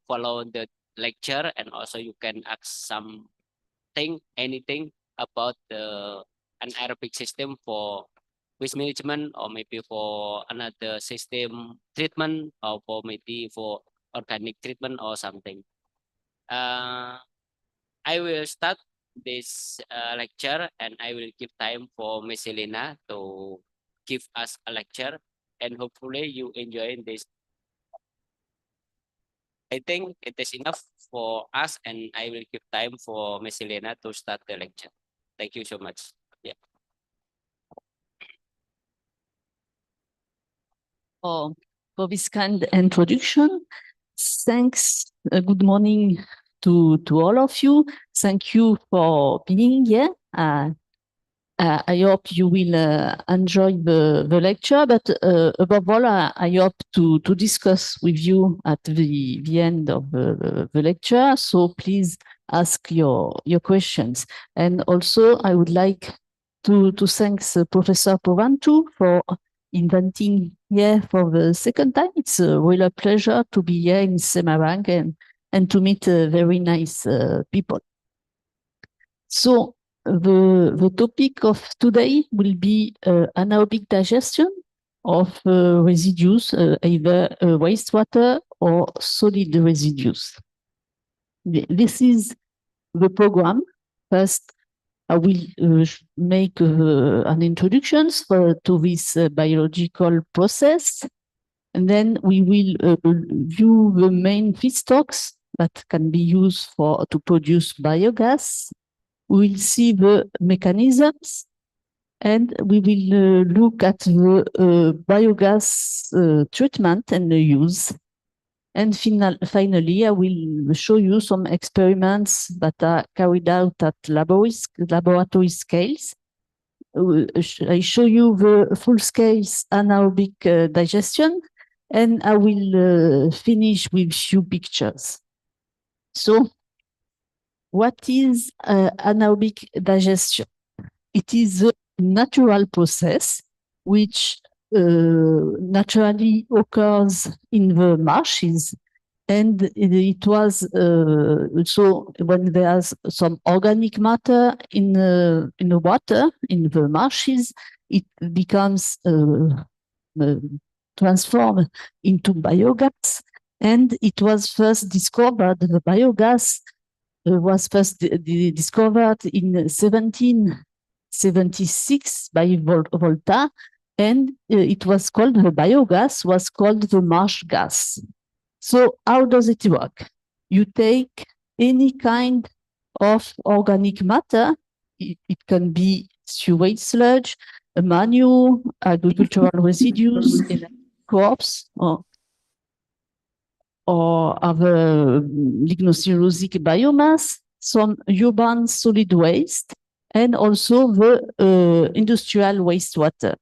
follow the lecture, and also you can ask anything about the anaerobic system for waste management, or maybe for another system treatment, or for maybe for organic treatment or something. I will start this lecture, and I will give time for Miss Helena to give us a lecture, and hopefully you enjoy this. I think it is enough for us, and I will give time for Miss Helena to start the lecture. Thank you so much. Yeah. For this kind introduction. Thanks. Good morning to all of you. Thank you for being here. I hope you will enjoy the lecture, but above all, I hope to discuss with you at the end of the lecture. So please ask your questions. And also, I would like to thank Professor Povantu for inviting here for the second time. It's a real pleasure to be here in Semarang and to meet very nice people. So the topic of today will be anaerobic digestion of residues, either wastewater or solid residues. This is the program. First, I will make an introduction to this biological process, and then we will view the main feedstocks that can be used to produce biogas. We will see the mechanisms, and we will look at the biogas treatment and the use. And finally, I will show you some experiments that are carried out at laboratory scales. I show you the full-scale anaerobic digestion, and I will finish with few pictures. So, what is anaerobic digestion? It is a natural process which naturally occurs in the marshes, and it was so when there's some organic matter in the water in the marshes, it becomes transformed into biogas, and it was first discovered. The biogas was first discovered in 1776 by Volta, and it was called, the biogas was called the marsh gas. So how does it work? You take any kind of organic matter, it can be sewage sludge, manure, agricultural residues, crops, or other lignocellulosic biomass, some urban solid waste, and also the industrial wastewater.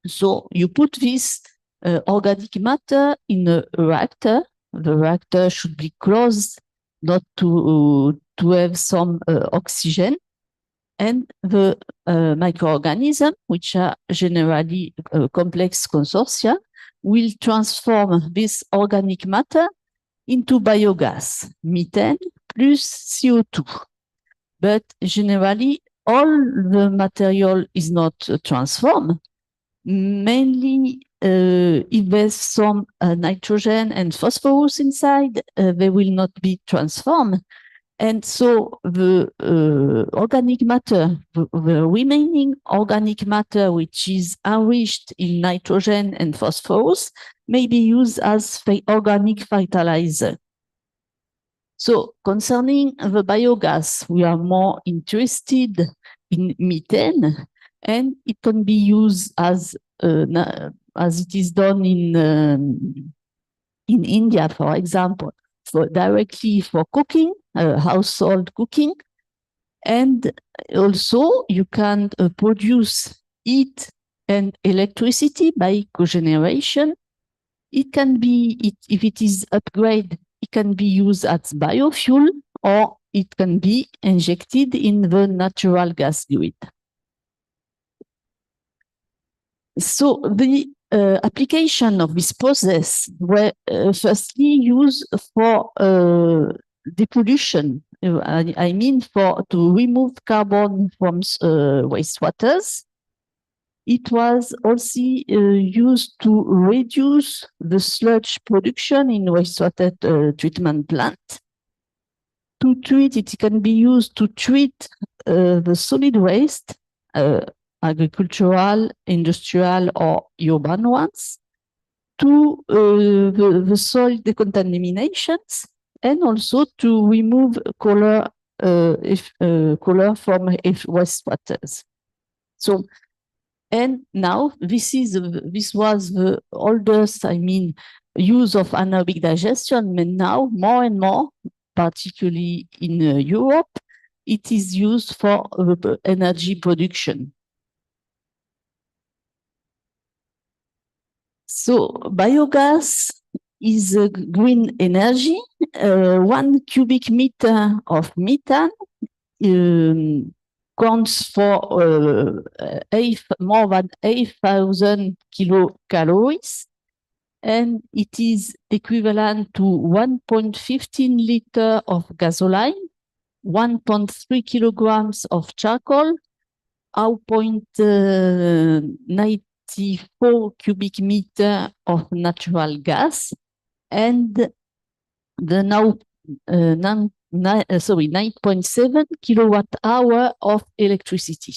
So you put this organic matter in a reactor. The reactor should be closed, not to have some oxygen. And the microorganisms, which are generally complex consortia, will transform this organic matter into biogas, methane plus CO2. But generally, all the material is not transformed. Mainly, if there's some nitrogen and phosphorus inside, they will not be transformed. And so the organic matter, the remaining organic matter, which is enriched in nitrogen and phosphorus, may be used as organic fertilizer. So concerning the biogas, we are more interested in methane, and it can be used as it is done in India, for example, directly for cooking, household cooking. And also you can produce heat and electricity by cogeneration. It can be, if it is upgraded, it can be used as biofuel, or it can be injected in the natural gas grid. So the application of this process were firstly used for depollution. I mean, to remove carbon from wastewaters. It was also used to reduce the sludge production in wastewater treatment plant. To treat it, can be used to treat the solid waste, agricultural, industrial, or urban ones, to the soil decontaminations, and also to remove color from wastewaters. So, and now this was the oldest, use of anaerobic digestion, but now more and more, particularly in Europe, it is used for energy production. So biogas is a green energy. 1 cubic meter of methane counts for more than 8,000 kilocalories, and it is equivalent to 1.15 liter of gasoline, 1.3 kilograms of charcoal, 0.94 cubic meter of natural gas, and the 9.7 kilowatt hour of electricity.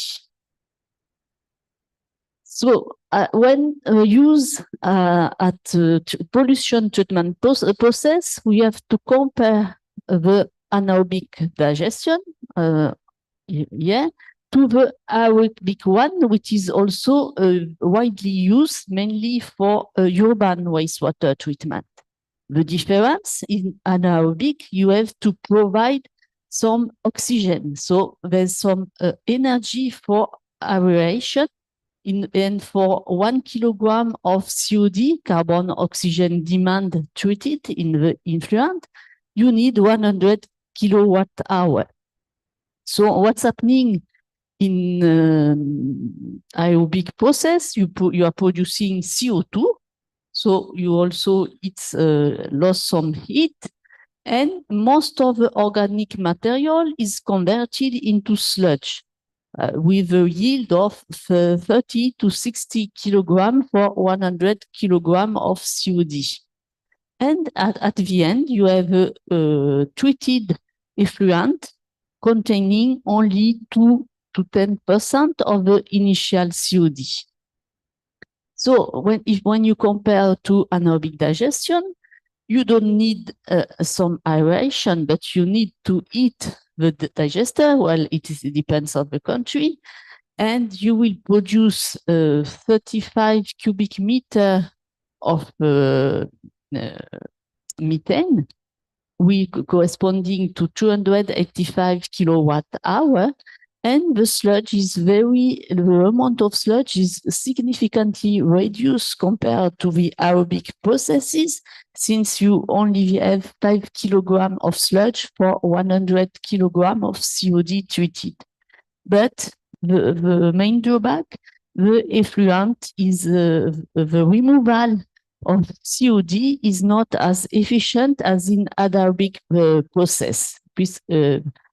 So when used at pollution treatment process, we have to compare the anaerobic digestion, to the aerobic one, which is also widely used mainly for urban wastewater treatment. The difference in anaerobic, you have to provide some oxygen. So there's some energy for aeration, and for 1 kilogram of COD, carbon oxygen demand treated in the influent, you need 100 kilowatt hour. So what's happening in aerobic process? You are producing CO2, so you also lost some heat, and most of the organic material is converted into sludge with a yield of 30 to 60 kilogram for 100 kilogram of COD. And at the end, you have a treated effluent containing only 2 to 10% of the initial COD. So when you compare to anaerobic digestion, you don't need some aeration, but you need to heat the digester. Well, it depends on the country, and you will produce 35 cubic meter of methane, corresponding to 285 kilowatt hour. And the sludge the amount of sludge is significantly reduced compared to the aerobic processes, since you only have 5 kilograms of sludge for 100 kilograms of COD treated. But the main drawback, the effluent is the removal of COD is not as efficient as in anaerobic process,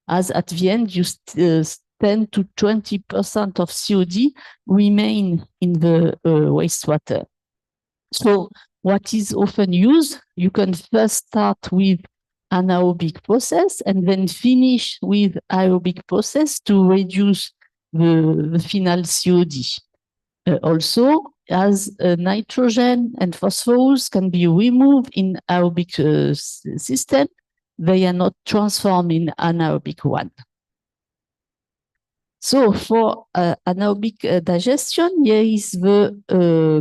as at the end you 10 to 20% of COD remain in the wastewater. So what is often used, you can first start with anaerobic process and then finish with aerobic process to reduce the final COD. Also, as nitrogen and phosphorus can be removed in aerobic system, they are not transformed in anaerobic one. So for anaerobic digestion, here is the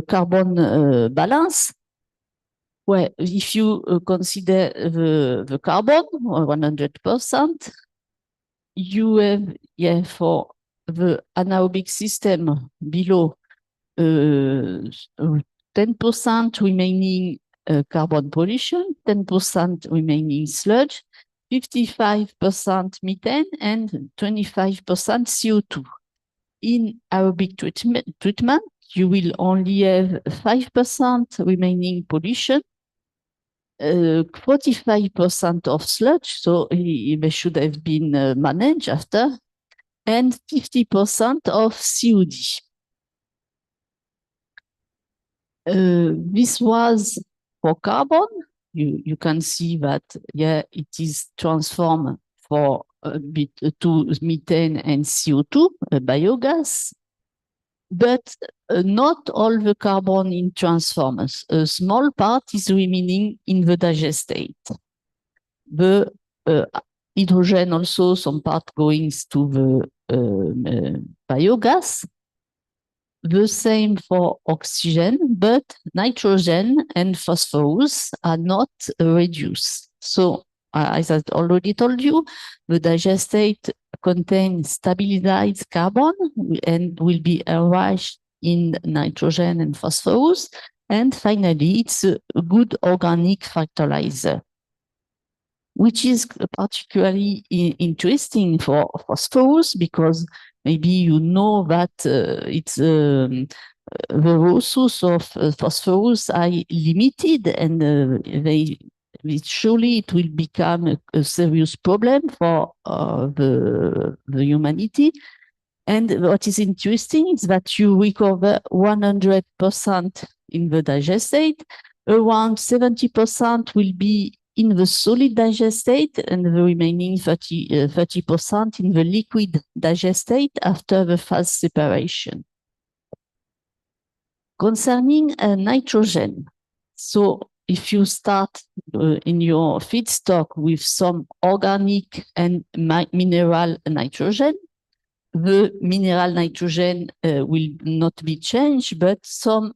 carbon balance, where if you consider the carbon, 100%, you have, for the anaerobic system below 10% remaining carbon pollution, 10% remaining sludge, 55% methane, and 25% CO2. In aerobic treatment, you will only have 5% remaining pollution, 45% of sludge, so they should have been managed after, and 50% of COD. This was for carbon. You can see that, yeah, it is transformed for a bit to methane and CO2, biogas, but not all the carbon in transformers. A small part is remaining in the digestate. The hydrogen also, some part going to the biogas. The same for oxygen, but nitrogen and phosphorus are not reduced. So, as I already told you, the digestate contains stabilized carbon and will be enriched in nitrogen and phosphorus. And finally, it's a good organic fertilizer, which is particularly interesting for phosphorus because maybe you know that it's the resources of phosphorus are limited, and surely it will become a serious problem for the humanity. And what is interesting is that you recover 100% in the digestate, around 70% will be in the solid digestate, and the remaining 30% in the liquid digestate after the phase separation. Concerning nitrogen, so if you start in your feedstock with some organic and mineral nitrogen, the mineral nitrogen will not be changed, but some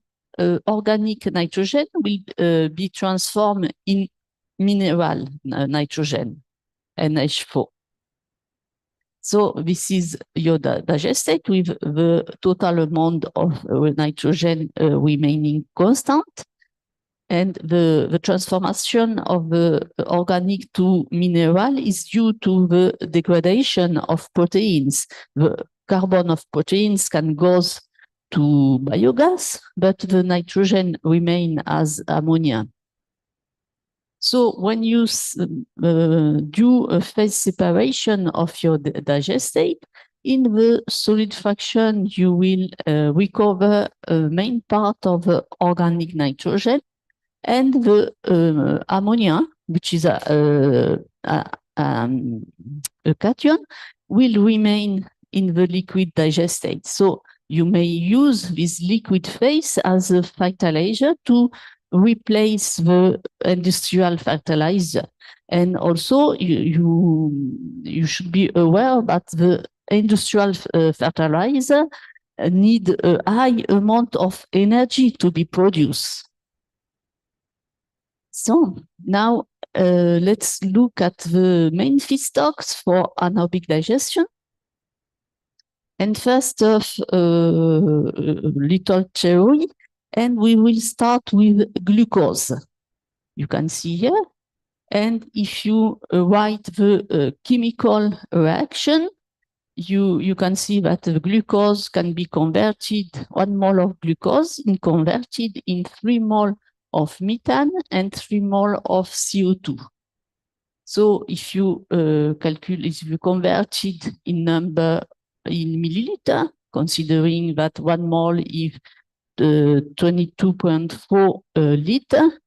organic nitrogen will be transformed in mineral nitrogen, NH4. So this is your digestate with the total amount of nitrogen remaining constant. And the transformation of the organic to mineral is due to the degradation of proteins. The carbon of proteins can go to biogas, but the nitrogen remain as ammonia. So when you do a phase separation of your digestate, in the solid fraction, you will recover a main part of the organic nitrogen, and the ammonia, which is a cation, will remain in the liquid digestate. So you may use this liquid phase as a fertilizer to replace the industrial fertilizer. And also you should be aware that the industrial fertilizer need a high amount of energy to be produced. So now let's look at the main feedstocks for anaerobic digestion. And first off, little theory, and we will start with glucose. You can see here. And if you write the chemical reaction, you can see that the glucose can be converted, 1 mole of glucose converted in 3 mole of methane and 3 mole of CO2. So if you calculate, if you convert it in number in milliliter, considering that 1 mole is 22.4 liter,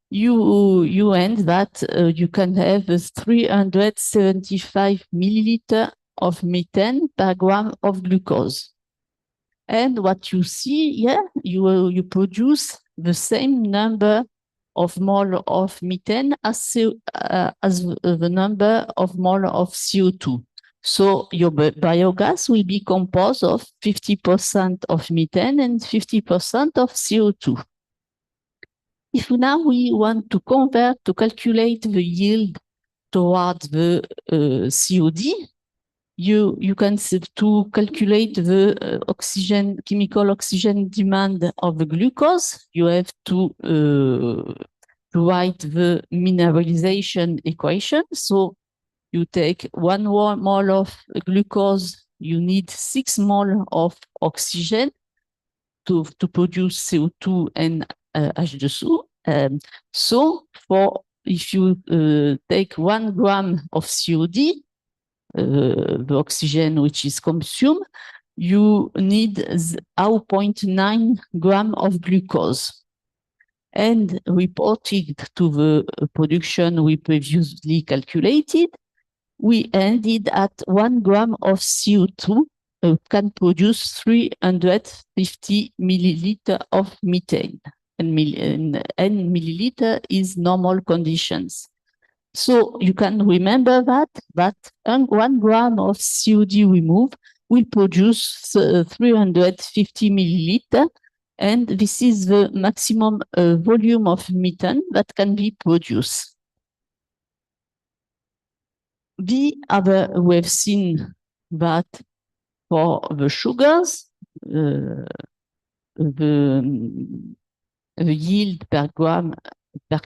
you end that you can have 375 milliliter of methane per gram of glucose. And what you see here, you produce the same number of mole of methane as the number of mole of CO2. So your biogas will be composed of 50% of methane and 50% of CO2. If now we want to calculate the yield towards the COD, you can to calculate the chemical oxygen demand of the glucose. You have to write the mineralization equation. So you take 1 mole of glucose, you need 6 mole of oxygen. to produce CO2 and H2O. So if you take 1 gram of COD, the oxygen which is consumed, you need 0.9 gram of glucose. And reported to the production we previously calculated, we ended at 1 gram of CO2 can produce 350 milliliter of methane, and milliliter is normal conditions. So you can remember that 1 gram of COD removed will produce 350 milliliter, and this is the maximum volume of methane that can be produced. We have seen that for the sugars, the yield per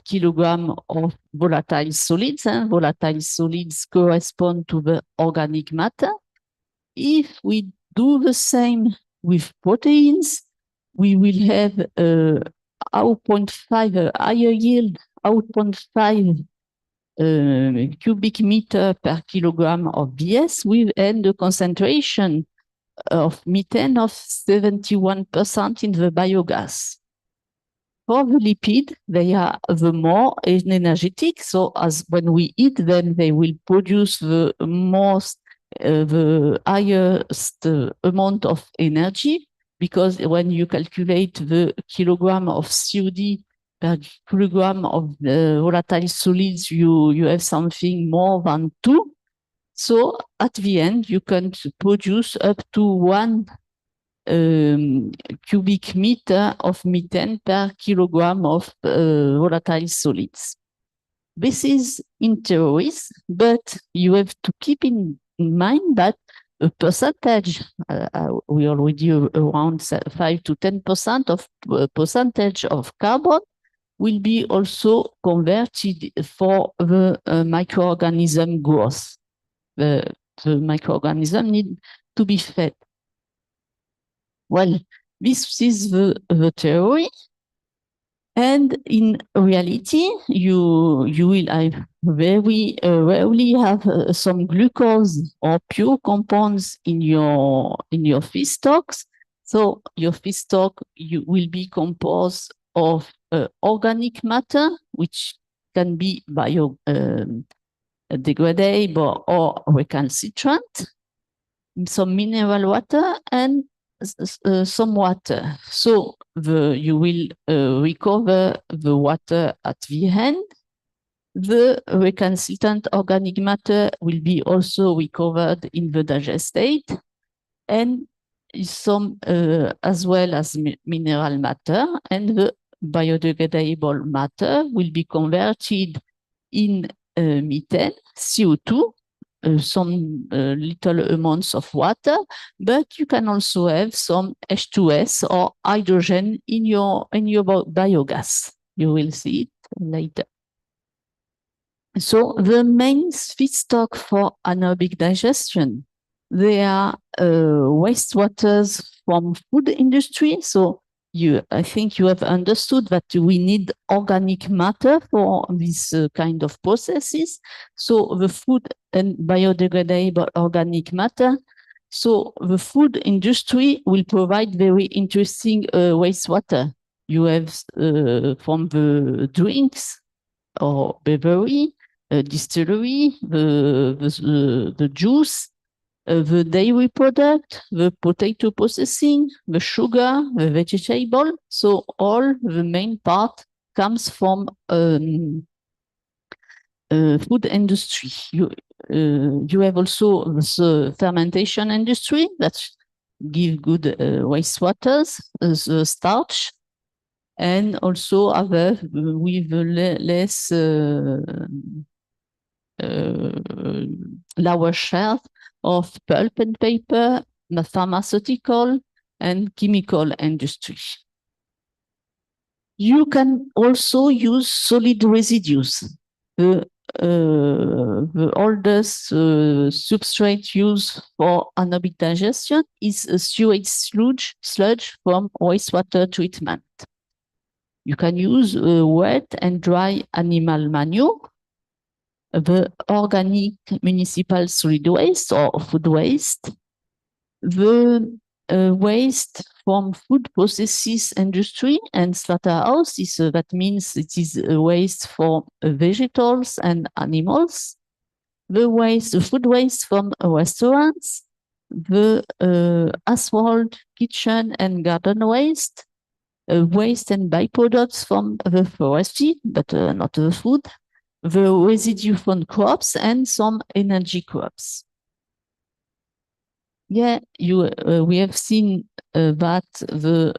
kilogram of volatile solids. Volatile solids correspond to the organic matter. If we do the same with proteins, we will have 0.5 higher yield, 0.5 cubic meter per kilogram of BS, and the concentration of methane of 71% in the biogas. For the lipid, they are the more energetic. So as when we eat them, they will produce the highest amount of energy, because when you calculate the kilogram of COD per kilogram of volatile solids, you have something more than 2. So at the end, you can produce up to 1 cubic meter of methane per kilogram of volatile solids. This is in theories, but you have to keep in mind that a percentage, we already around 5 to 10% of percentage of carbon will be also converted for the microorganism growth. The microorganism need to be fed. Well, this is the theory, and in reality, you will very rarely have some glucose or pure compounds in your feedstocks. So your feedstock will be composed of organic matter, which can be biodegradable or recalcitrant, some mineral water, and some water. So you will recover the water at the end. The recalcitrant organic matter will be also recovered in the digestate, and some as well as mineral matter, and the biodegradable matter will be converted in methane, CO2, some little amounts of water, but you can also have some H2S or hydrogen in your biogas. You will see it later. So the main feedstock for anaerobic digestion, they are wastewaters from food industry. So I think you have understood that we need organic matter for this kind of processes. So the food and biodegradable organic matter. So the food industry will provide very interesting wastewater. You have from the drinks or beverage, distillery, the juice, the dairy product, the potato processing, the sugar, the vegetable. So all the main part comes from food industry. You have also the fermentation industry that give good wastewaters, the starch, and also other with less lower share of pulp and paper, pharmaceutical, and chemical industry. You can also use solid residues. The the oldest substrate used for anaerobic digestion is a sewage sludge from wastewater treatment. You can use wet and dry animal manure, the organic municipal solid waste or food waste, the waste from food processes industry and slaughterhouse that means it is a waste for vegetables and animals. The food waste from restaurants, the asphalt, kitchen and garden waste, waste and byproducts from the forestry, but not the food, the residue from crops and some energy crops. Yeah, we have seen that the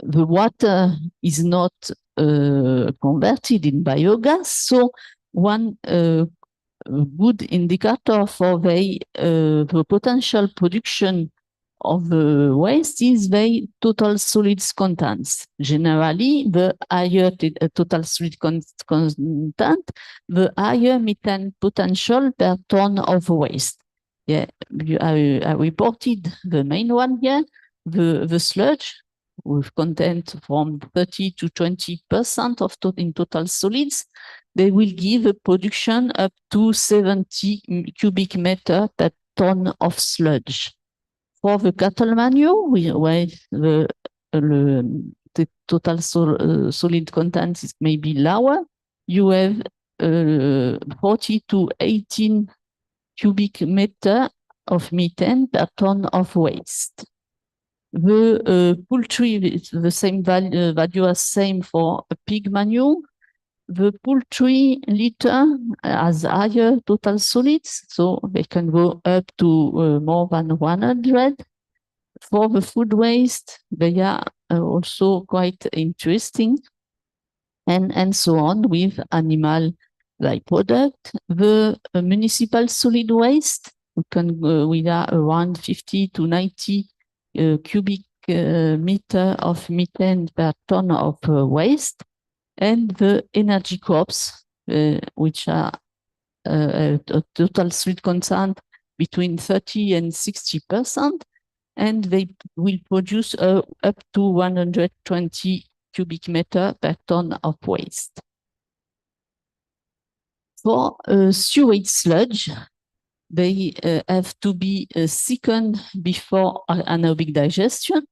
water is not converted in biogas. So one good indicator for the potential production of the waste is the total solids contents. Generally, the higher total solid content, the higher methane potential per ton of waste. Yeah, I reported the main one here, the sludge with content from 30 to 20% of in total solids. They will give a production up to 70 cubic meter per ton of sludge. For the cattle manure, where the total solid content is maybe lower, you have 40 to 18 cubic meter of methane per ton of waste. The poultry, it's the same value as same for pig manure. The poultry litter has higher total solids, so they can go up to more than 100. For the food waste, they are also quite interesting, and so on with animal byproduct. The municipal solid waste, we are around 50 to 90 cubic meter of methane per ton of waste. And the energy crops, which are a total solid content between 30 and 60%, and they will produce up to 120 cubic meter per ton of waste. For sewage sludge, they have to be thickened before anaerobic digestion,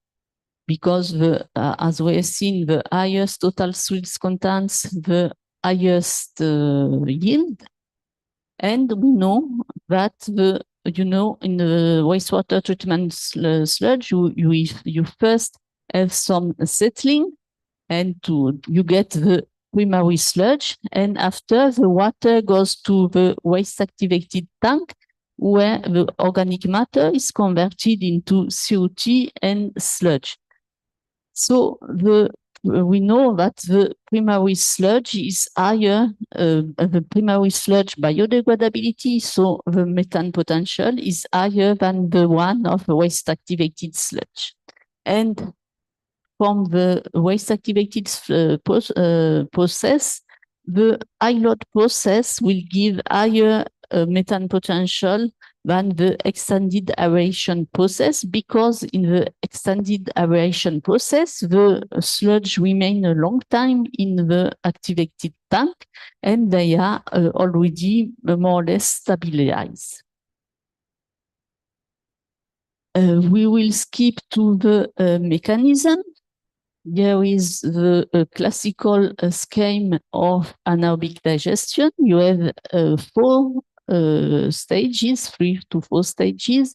because as we have seen, the highest total solids contents, the highest yield. And we know that in the wastewater treatment sludge, you first have some settling, and you get the primary sludge, and after the water goes to the waste activated tank, where the organic matter is converted into CO2 and sludge. So we know that the primary sludge is higher, the primary sludge biodegradability, so the methane potential is higher than the one of the waste activated sludge. And from the waste activated process, the pilot process will give higher methane potential than the extended aeration process, because in the extended aeration process, the sludge remain a long time in the activated tank, and they are already more or less stabilized. We will skip to the mechanism. There is the classical scheme of anaerobic digestion. You have 4 stages, 3 to 4 stages.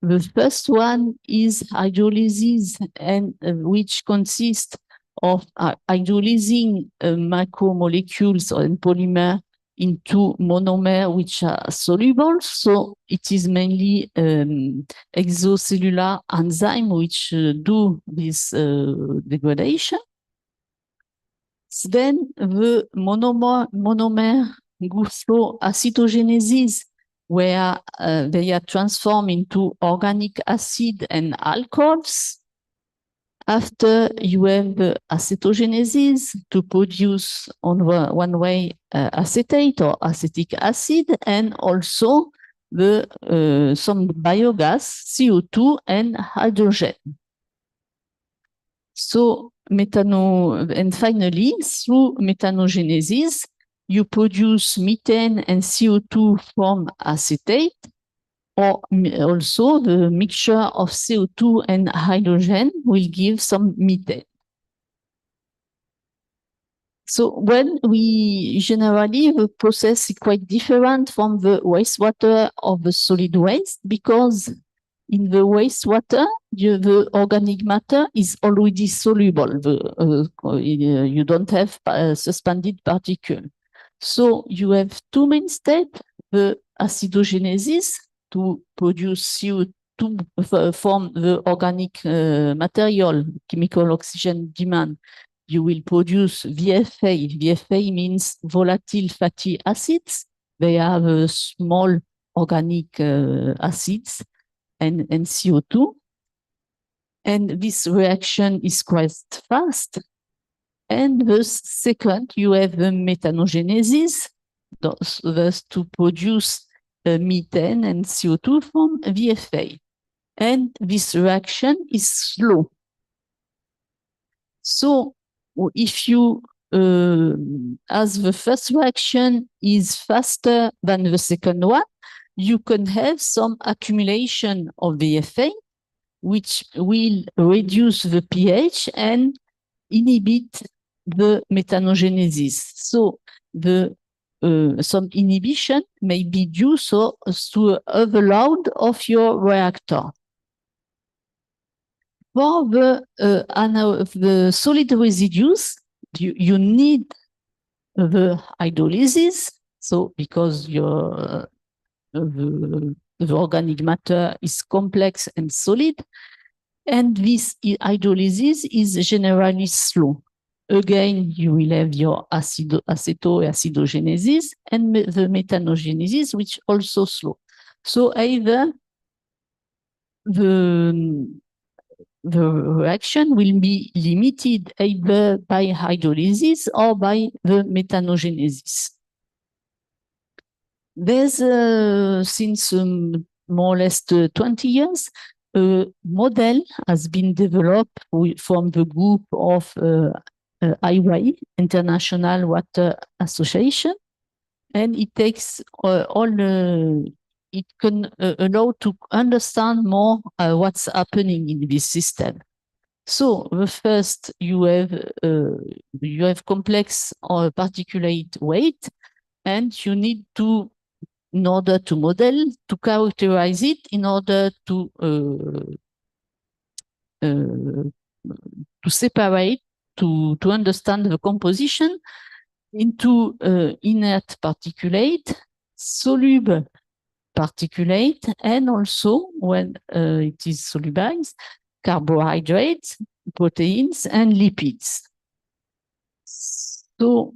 The first one is hydrolysis, and which consists of hydrolyzing macromolecules and polymer into monomer, which are soluble. So it is mainly exocellular enzyme which do this degradation. Then the monomer flow acetogenesis, where they are transformed into organic acid and alcohols. After, you have the acetogenesis to produce on one way acetate or acetic acid, and also the some biogas, CO2 and hydrogen. So and finally, through methanogenesis, you produce methane and CO2 from acetate, or also the mixture of CO2 and hydrogen will give some methane. So when we generally, the process is quite different from the wastewater of the solid waste, because in the wastewater, the organic matter is already soluble. You don't have suspended particle. So you have two main steps: the acidogenesis to produce CO2 from the organic material, chemical oxygen demand. You will produce VFA. VFA means volatile fatty acids. They have small organic acids and CO2. And this reaction is quite fast. And the second, you have the methanogenesis, thus to produce methane and CO2 from VFA. And this reaction is slow. So if you, as the first reaction is faster than the second one, you can have some accumulation of VFA, which will reduce the pH and inhibit the methanogenesis. So some inhibition may be due to overload of your reactor. For the solid residues, you need the hydrolysis. So because your the organic matter is complex and solid, and this hydrolysis is generally slow. Again, you will have your acetoacidogenesis and the methanogenesis, which also slow. So either the reaction will be limited either by hydrolysis or by the methanogenesis. There's, since more or less 20 years, a model has been developed from the group of IWA, International Water Association, and it takes it can allow to understand more what's happening in this system. So the first, you have complex or particulate weight, and you need to, in order to model, to characterize it, in order to separate, to understand the composition into inert particulate, soluble particulate, and also, when it is solubilized, carbohydrates, proteins, and lipids. So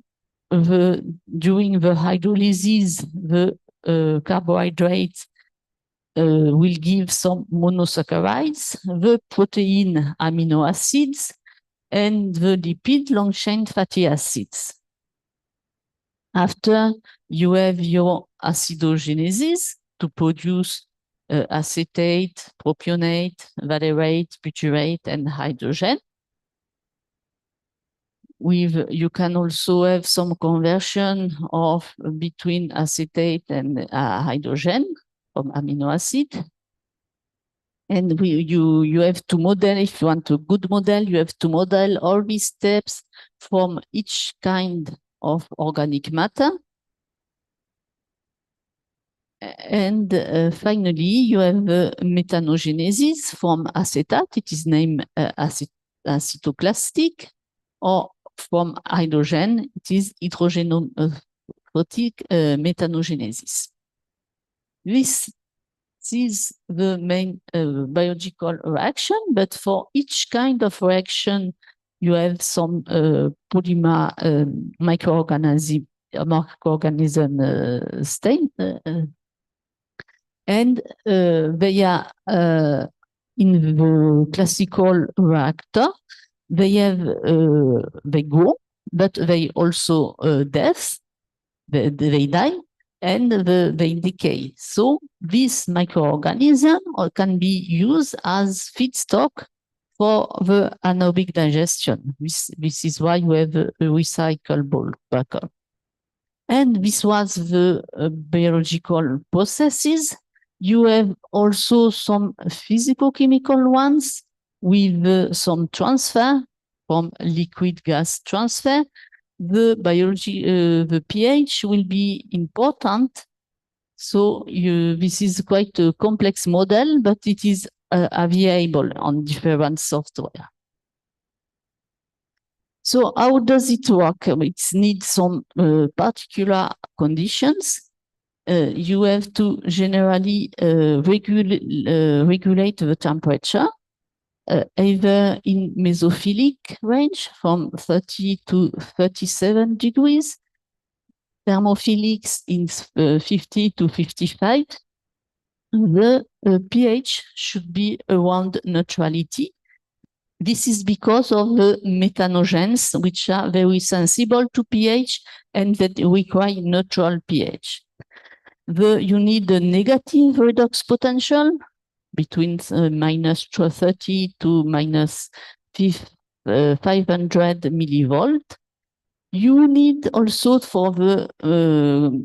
during the hydrolysis, the carbohydrates will give some monosaccharides, the protein amino acids, and the lipid long-chain fatty acids. After, you have your acidogenesis to produce acetate, propionate, valerate, butyrate, and hydrogen. You can also have some conversion of between acetate and hydrogen from amino acid. And you have to model, if you want a good model, you have to model all these steps from each kind of organic matter. And finally, you have methanogenesis from acetate. It is named acetoclastic, or from hydrogen, it is hydrogenotic methanogenesis. This is the main biological reaction, but for each kind of reaction, you have some polymer microorganism stain, and they are in the classical reactor, they go, but they also death, they die, and they decay. So this microorganism can be used as feedstock for the anaerobic digestion. This is why we have a recyclable bucket. And this was the biological processes. You have also some physicochemical ones with some transfer from liquid gas transfer. The biology, the pH will be important. So this is quite a complex model, but it is available on different software. So how does it work? It needs some particular conditions. You have to generally regulate the temperature, either in mesophilic range from 30 to 37 degrees, thermophilics in 50 to 55. The pH should be around neutrality. This is because of the methanogens, which are very sensible to pH and that require neutral pH. You need a negative redox potential between minus 30 to minus 500 millivolt. You need also for the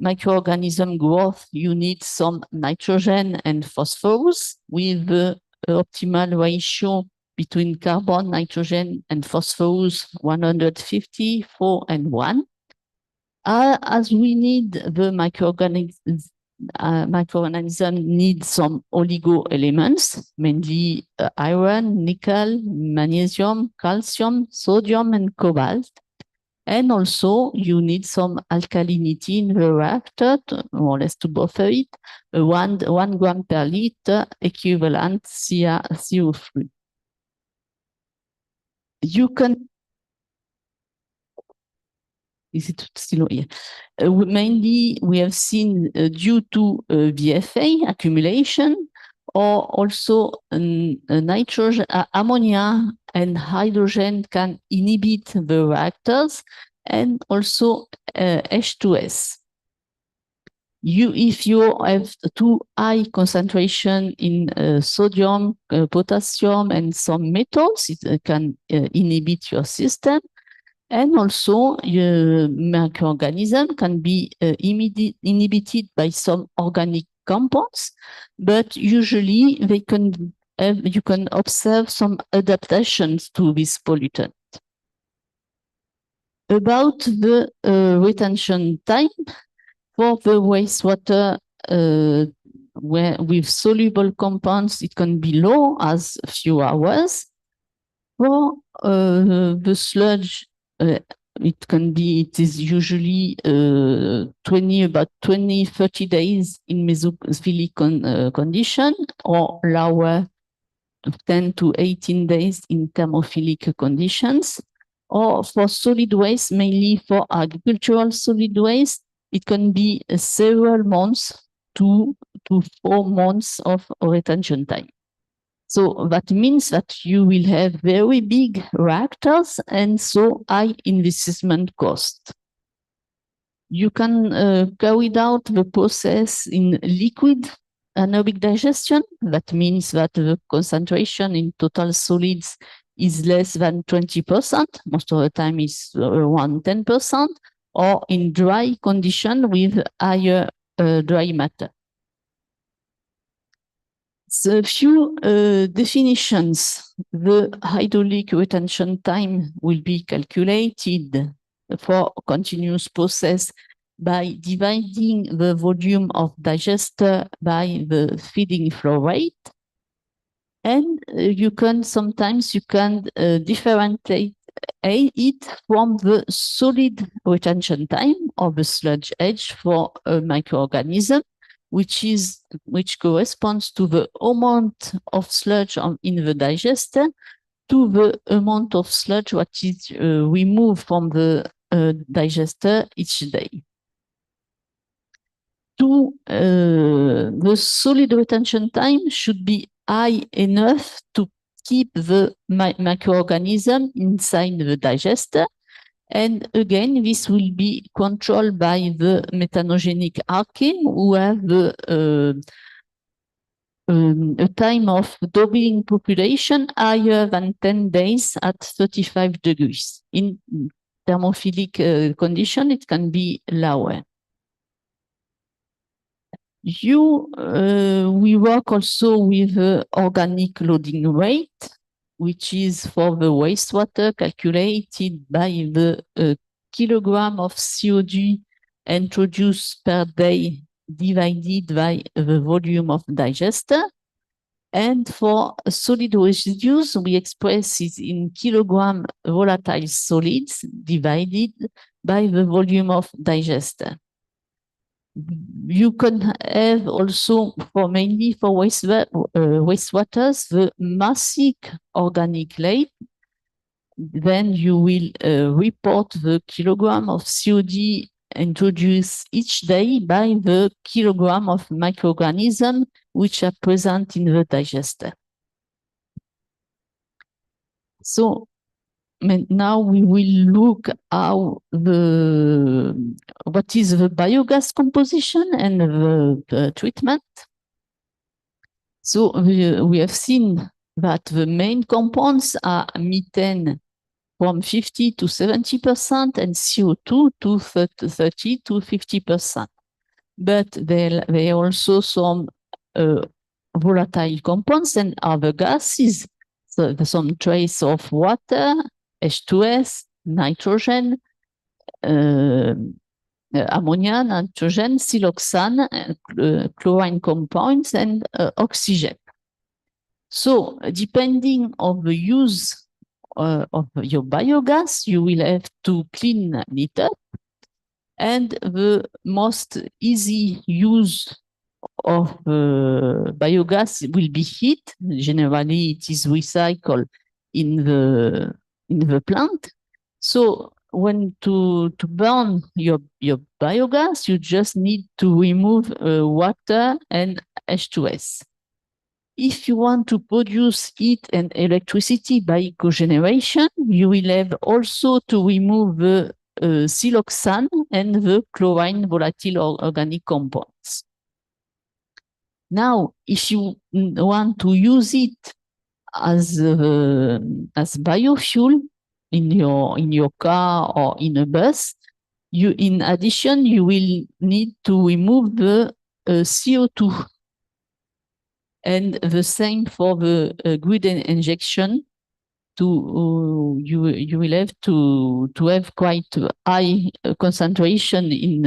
microorganism growth, you need some nitrogen and phosphorus with the optimal ratio between carbon, nitrogen, and phosphorus 150, 4, and 1. As we need the microorganism needs some oligo elements, mainly iron, nickel, magnesium, calcium, sodium, and cobalt. And also you need some alkalinity in the reactor, more or less to buffer it, 1 gram per liter equivalent CO3. You can, is it still here? Mainly we have seen due to VFA accumulation, or also nitrogen, ammonia and hydrogen can inhibit the reactors, and also H2S. If you have too high concentration in sodium, potassium, and some metals, it can inhibit your system. And also, your microorganism can be inhibited by some organic compounds, but usually they can you can observe some adaptations to this pollutant. About the retention time for the wastewater, where with soluble compounds, it can be low as a few hours. For the sludge, it is usually about 20, 30 days in mesophilic condition, or lower, 10 to 18 days in thermophilic conditions. Or for solid waste, mainly for agricultural solid waste, it can be several months, 2 to 4 months of retention time. So that means that you will have very big reactors and so high investment cost. You can carry out the process in liquid anaerobic digestion. That means that the concentration in total solids is less than 20%. Most of the time is around 10%, or in dry condition with higher dry matter. So a few definitions. The hydraulic retention time will be calculated for continuous process by dividing the volume of digester by the feeding flow rate. And you can differentiate it from the solid retention time of the sludge edge for a microorganism, which corresponds to the amount of sludge in the digester to the amount of sludge what is removed from the digester each day. The solid retention time should be high enough to keep the microorganism inside the digester. And again, this will be controlled by the methanogenic alkene who have a time of doubling population higher than 10 days at 35 degrees. In thermophilic condition, it can be lower. We work also with organic loading rate, which is for the wastewater calculated by the kilogram of CO2 introduced per day divided by the volume of digester. And for solid residues, we express it in kilogram volatile solids divided by the volume of digester. You can have also, mainly for wastewaters, the massic organic lake. Then you will report the kilogram of COD introduced each day by the kilogram of microorganisms which are present in the digester. So now we will look how what is the biogas composition and the treatment. So we have seen that the main compounds are methane from 50 to 70% and CO2 to 30 to 50%. But there are also some volatile compounds and other gases. So there's some trace of water, H2S, nitrogen, ammonia, nitrogen, siloxane, chlorine compounds, and oxygen. So depending on the use of your biogas, you will have to clean it up. And the most easy use of biogas will be heat. Generally, it is recycled in the plant. So when to burn your biogas, you just need to remove water and H2S. If you want to produce heat and electricity by cogeneration, you will have also to remove the siloxane and the chlorine volatile organic compounds. Now, if you want to use it as biofuel in your car or in a bus, in addition you will need to remove the CO2. And the same for the grid injection. You will have to have quite high concentration in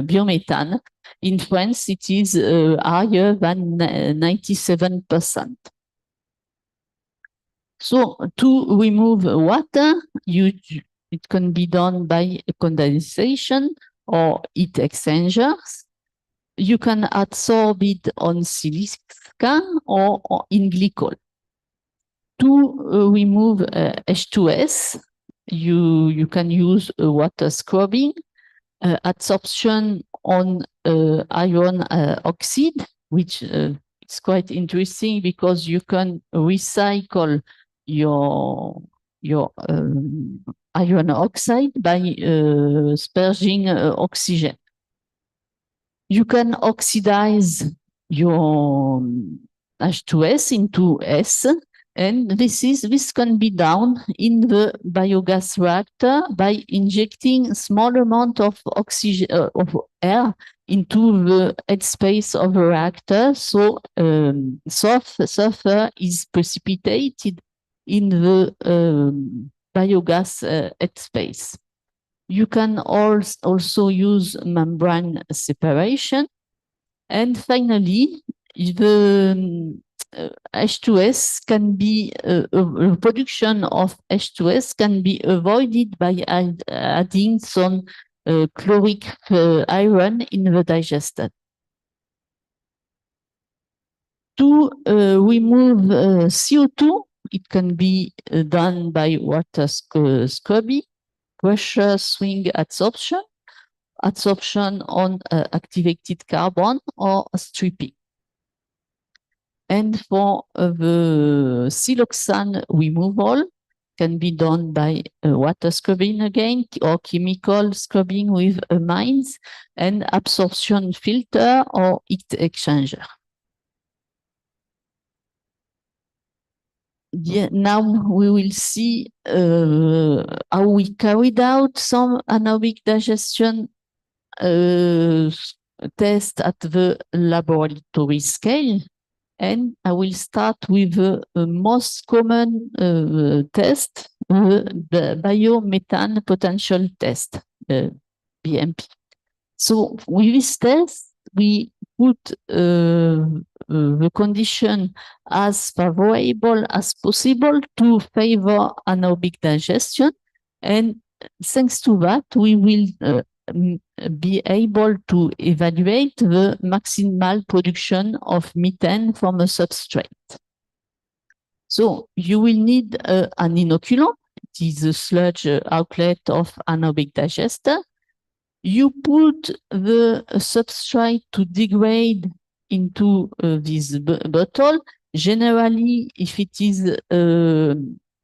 biomethane. In France, it is higher than 97%. So to remove water, it can be done by condensation or heat exchangers. You can absorb it on silica or in glycol. To remove H2S, you can use water scrubbing, adsorption on iron oxide, which is quite interesting because you can recycle your iron oxide by sparging oxygen. You can oxidize your H2S into S, and this can be done in the biogas reactor by injecting a small amount of oxygen of air into the headspace of the reactor. So sulfur is precipitated in the biogas headspace. You can also use membrane separation. And finally, the H2S can be, production of H2S can be avoided by adding some chloric iron in the digester. To remove CO2, it can be done by water scrubbing, pressure swing adsorption on activated carbon, or stripping. And for the siloxane removal, can be done by water scrubbing again, or chemical scrubbing with amines, and absorption filter or heat exchanger. Yeah, now we will see how we carried out some anaerobic digestion test at the laboratory scale. And I will start with the most common test, the biomethane potential test, BMP. So with this test, we put the condition as favorable as possible to favor anaerobic digestion. And thanks to that, we will be able to evaluate the maximal production of methane from a substrate. So you will need an inoculant. It is a sludge outlet of anaerobic digester. You put the substrate to degrade into this bottle. Generally, if it is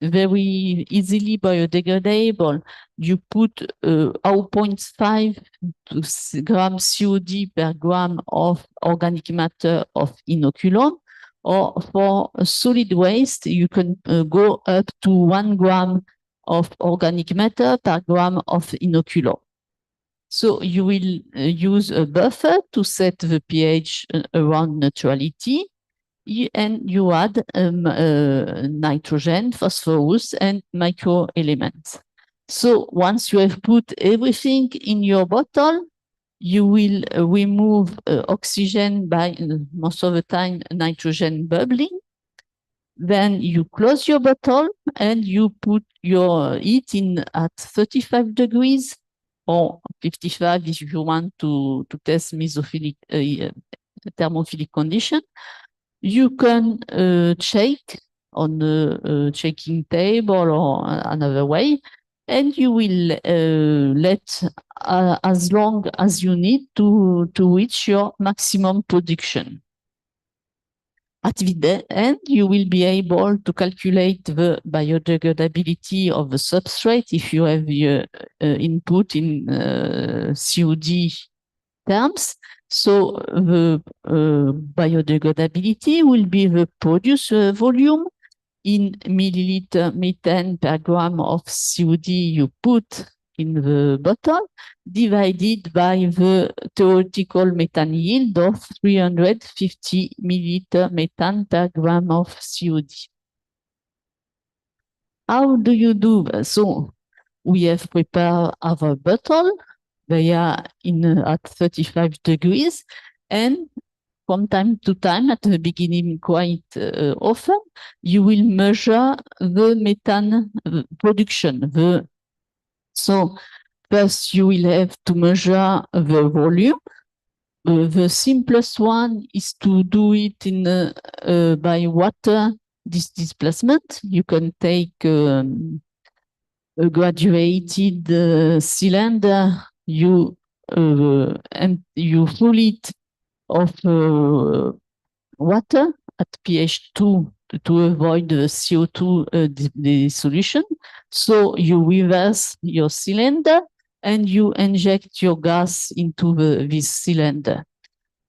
very easily biodegradable, you put 0.5 gram COD per gram of organic matter of inoculant. Or for solid waste, you can go up to 1 gram of organic matter per gram of inoculant. So you will use a buffer to set the pH around neutrality, and you add nitrogen, phosphorus, and microelements. So once you have put everything in your bottle, you will remove oxygen by most of the time nitrogen bubbling. Then you close your bottle and you put your heat in at 35 degrees or 55 if you want to test mesophilic thermophilic condition. You can check on the checking table or another way, and you will let as long as you need to reach your maximum production. At the end, you will be able to calculate the biodegradability of the substrate if you have your input in COD terms. So the biodegradability will be the produced volume in milliliter methane per gram of COD you put in the bottle, divided by the theoretical methane yield of 350 milliliter methane per gram of COD. How do you do that? So we have prepared our bottle. They are in at 35 degrees, and from time to time, at the beginning quite often, you will measure the methane production. So first you will have to measure the volume. The simplest one is to do it in by water displacement. You can take a graduated cylinder, you fill it of water at pH 2 to avoid the CO2 dissolution. So you reverse your cylinder and you inject your gas into this cylinder.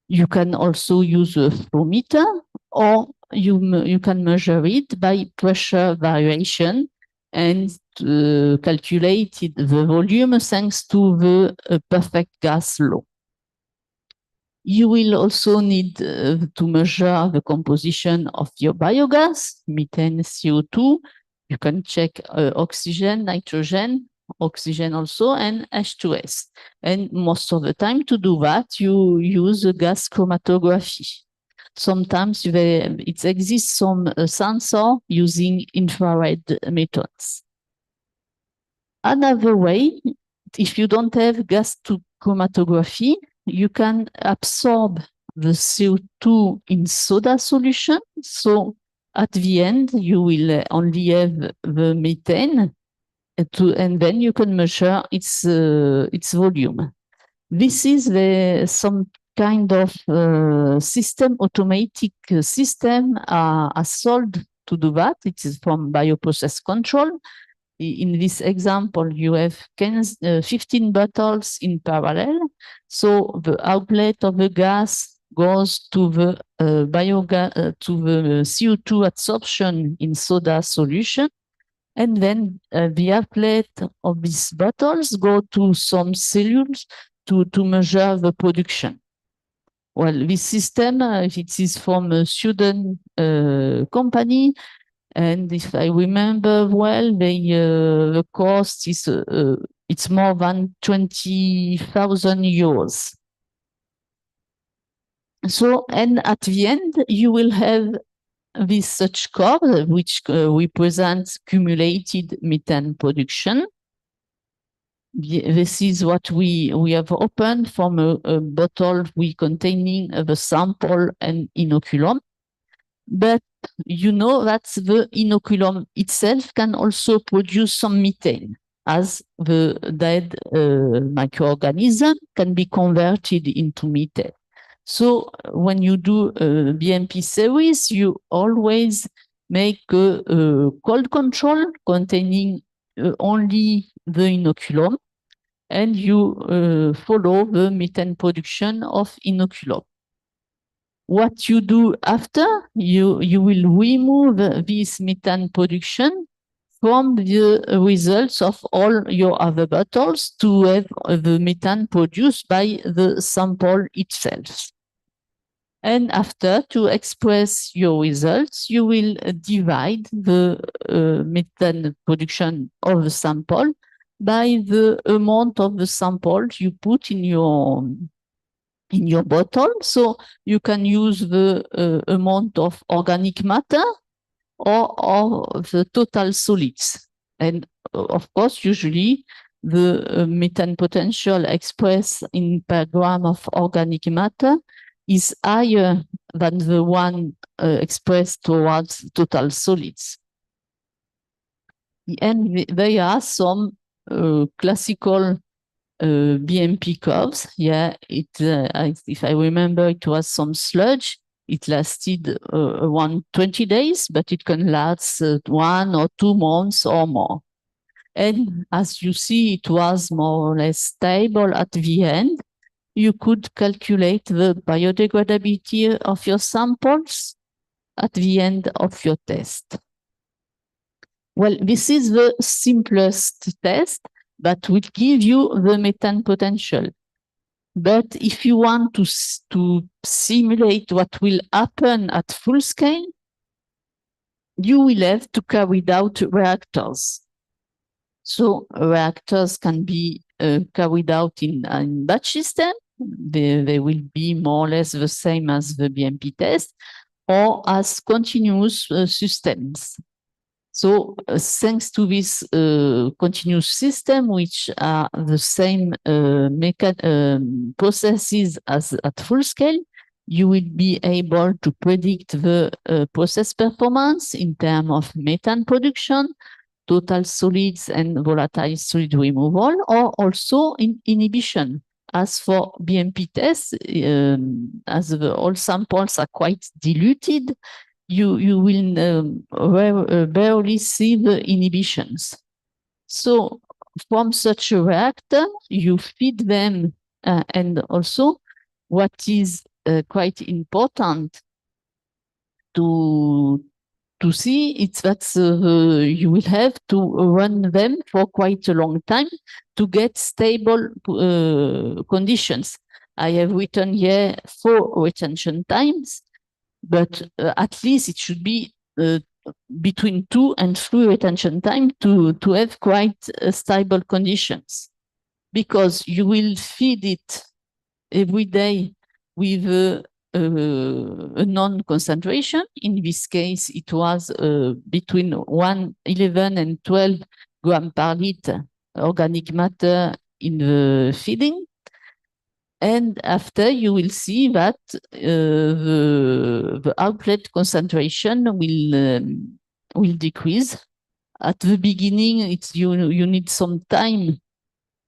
You can also use a flow meter, or you can measure it by pressure variation and calculate the volume thanks to the perfect gas law. You will also need to measure the composition of your biogas, methane, CO2. You can check oxygen, nitrogen, oxygen also, and H2S. And most of the time to do that, you use gas chromatography. Sometimes it exists some sensor using infrared methods. Another way, if you don't have gas chromatography, you can absorb the CO2 in soda solution. So at the end, you will only have the methane, and then you can measure its volume. This is some kind of system, automatic system are sold to do that. It is from bioprocess control. In this example, you have 15 bottles in parallel. So the outlet of the gas goes to the biogas, to the CO2 absorption in soda solution. And then the outlet of these bottles go to some cells to measure the production. Well, this system, it is from a Sweden company, and if I remember well, the cost is it's more than 20,000 euros. So, and at the end, you will have this such curve, which represents cumulated methane production. This is what we have opened from a bottle containing the sample and inoculum. But you know that the inoculum itself can also produce some methane, as the dead microorganism can be converted into methane. So when you do a BMP series, you always make a cold control containing only the inoculum, and you follow the methane production of inoculum. What you do after, you will remove this methane production from the results of all your other bottles to have the methane produced by the sample itself. And after, to express your results, you will divide the methane production of the sample by the amount of the sample you put in your bottle. So you can use the amount of organic matter or the total solids. And of course, usually the methane potential expressed in per gram of organic matter is higher than the one expressed towards total solids. And there are some classical BMP curves. Yeah, if I remember, it was some sludge. It lasted around 20 days, but it can last 1 or 2 months or more. And as you see, it was more or less stable at the end. You could calculate the biodegradability of your samples at the end of your test. Well, this is the simplest test that will give you the methane potential. But if you want to simulate what will happen at full scale, you will have to carry out reactors. So reactors can be carried out in batch system. They will be more or less the same as the BMP test, or as continuous systems. So thanks to this continuous system, which are the same processes as at full scale, you will be able to predict the process performance in terms of methane production, total solids and volatile solid removal, or also in inhibition. As for BMP tests, as all samples are quite diluted, you will barely see the inhibitions. So from such a reactor, you feed them, and also what is quite important to see, it's that you will have to run them for quite a long time to get stable conditions. I have written here 4 retention times, but at least it should be between 2 and 3 retention time to have quite stable conditions, because you will feed it every day with a non-concentration. In this case, it was between 11 and 12 grams per liter organic matter in the feeding. And after, you will see that the outlet concentration will decrease. At the beginning, you need some time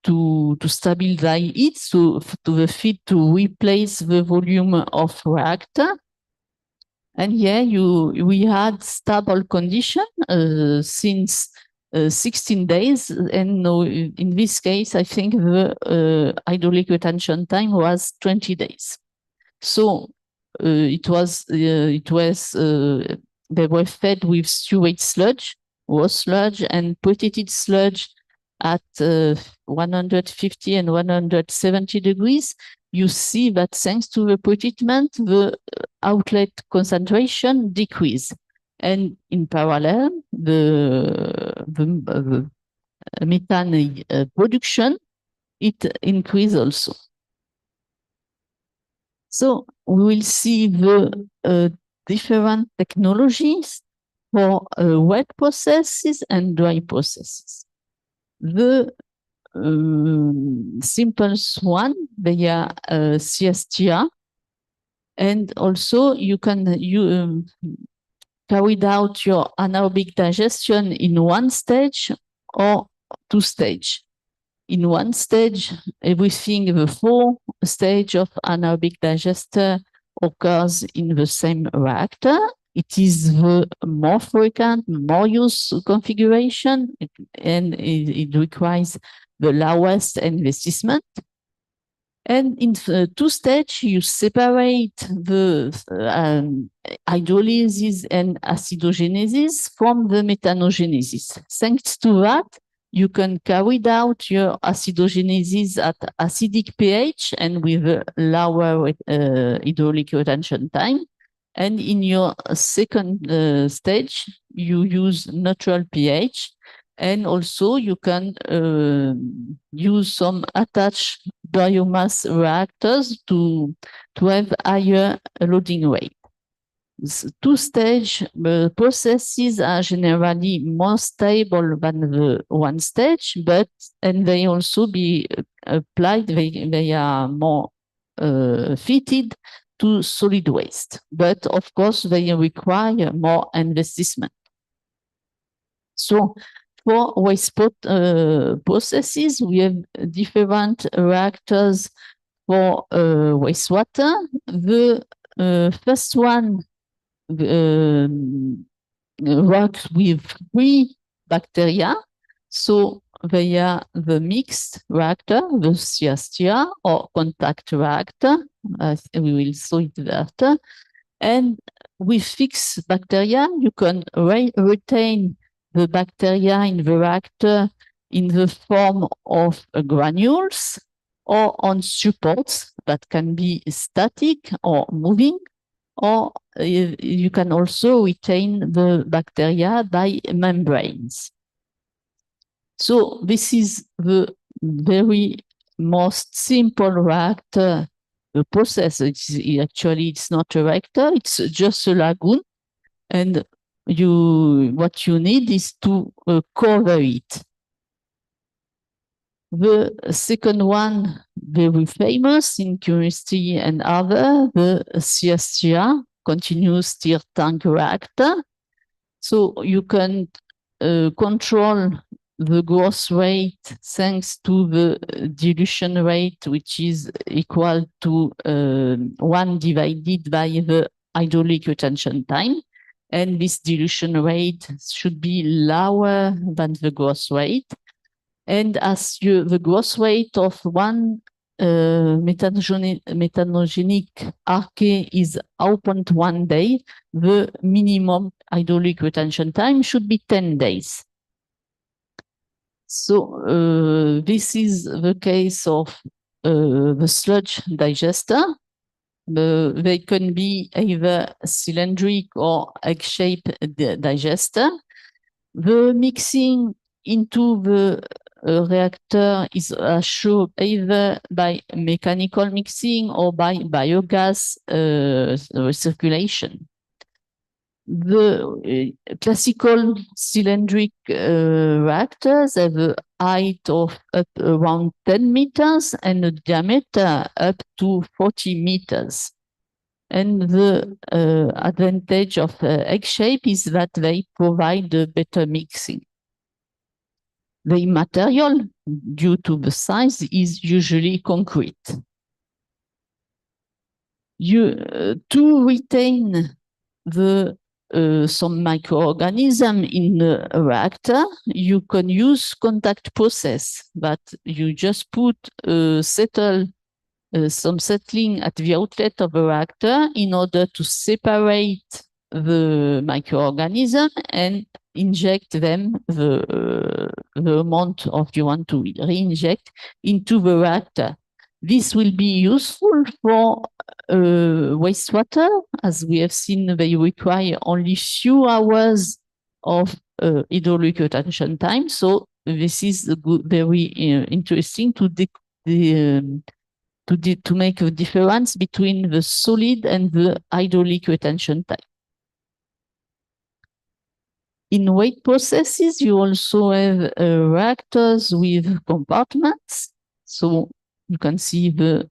to stabilize it, so to the feed to replace the volume of reactor. And here we had stable condition since 16 days. And no, in this case, I think the hydraulic retention time was 20 days. So they were fed with sewage sludge, raw sludge, and pretreated sludge at 150 and 170 degrees. You see that thanks to the pretreatment, the outlet concentration decreased. And in parallel, the methane production, it increased also. So we will see the different technologies for wet processes and dry processes. The simplest one, they are CSTR, and also you can carry out your anaerobic digestion in one stage or two stage. In one stage, everything, the 4 stage of anaerobic digester occurs in the same reactor. It is the more frequent, more used configuration, and it requires the lowest investment. And in the 2 stage, you separate the hydrolysis and acidogenesis from the methanogenesis. Thanks to that, you can carry out your acidogenesis at acidic pH and with a lower hydraulic retention time. And in your second stage, you use neutral pH. And also you can use some attached biomass reactors to have higher loading rate. 2-stage processes are generally more stable than the 1 stage, and they also be applied, they are more fitted to solid waste. But of course, they require more investment. So for waste processes, we have different reactors for wastewater. The first one works with 3 bacteria. So they are the mixed reactor, the CSTR or contact reactor. We will show it after. And with fixed bacteria, you can retain the bacteria in the reactor in the form of granules or on supports that can be static or moving, or you can also retain the bacteria by membranes. So this is the very most simple reactor process. It's not a reactor, it's just a lagoon. And what you need is to cover it. The second one, very famous in chemistry and other, the CSTR, continuous stir tank reactor. So you can control the growth rate thanks to the dilution rate, which is equal to 1 divided by the hydraulic retention time. And this dilution rate should be lower than the growth rate. And as the growth rate of one methanogenic archaea is 0.1 day, the minimum hydraulic retention time should be 10 days. So this is the case of the sludge digester. They can be either cylindric or egg-shaped digester. The mixing into the reactor is assured either by mechanical mixing or by biogas recirculation. The classical cylindric reactors have a height of up around 10 meters and a diameter up to 40 meters. And the advantage of egg shape is that they provide a better mixing. The material due to the size, is usually concrete. To retain the some microorganism in the reactor, you can use contact process, but you just put some settling at the outlet of the reactor in order to separate the microorganism and inject them the amount of you want to re-inject into the reactor. This will be useful for wastewater. As we have seen, they require only few hours of hydraulic retention time. So this is very interesting to make a difference between the solid and the hydraulic retention time. In weight processes, you also have reactors with compartments. So you can see the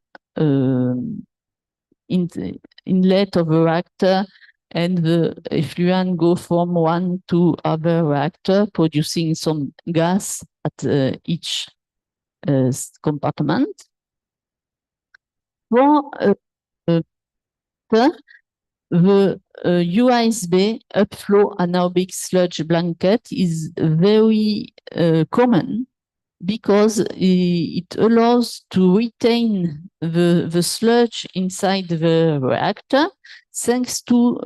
inlet of a reactor, and the effluent go from one to other reactor, producing some gas at each compartment. For the USB upflow anaerobic sludge blanket is very common because it allows to retain the sludge inside the reactor thanks to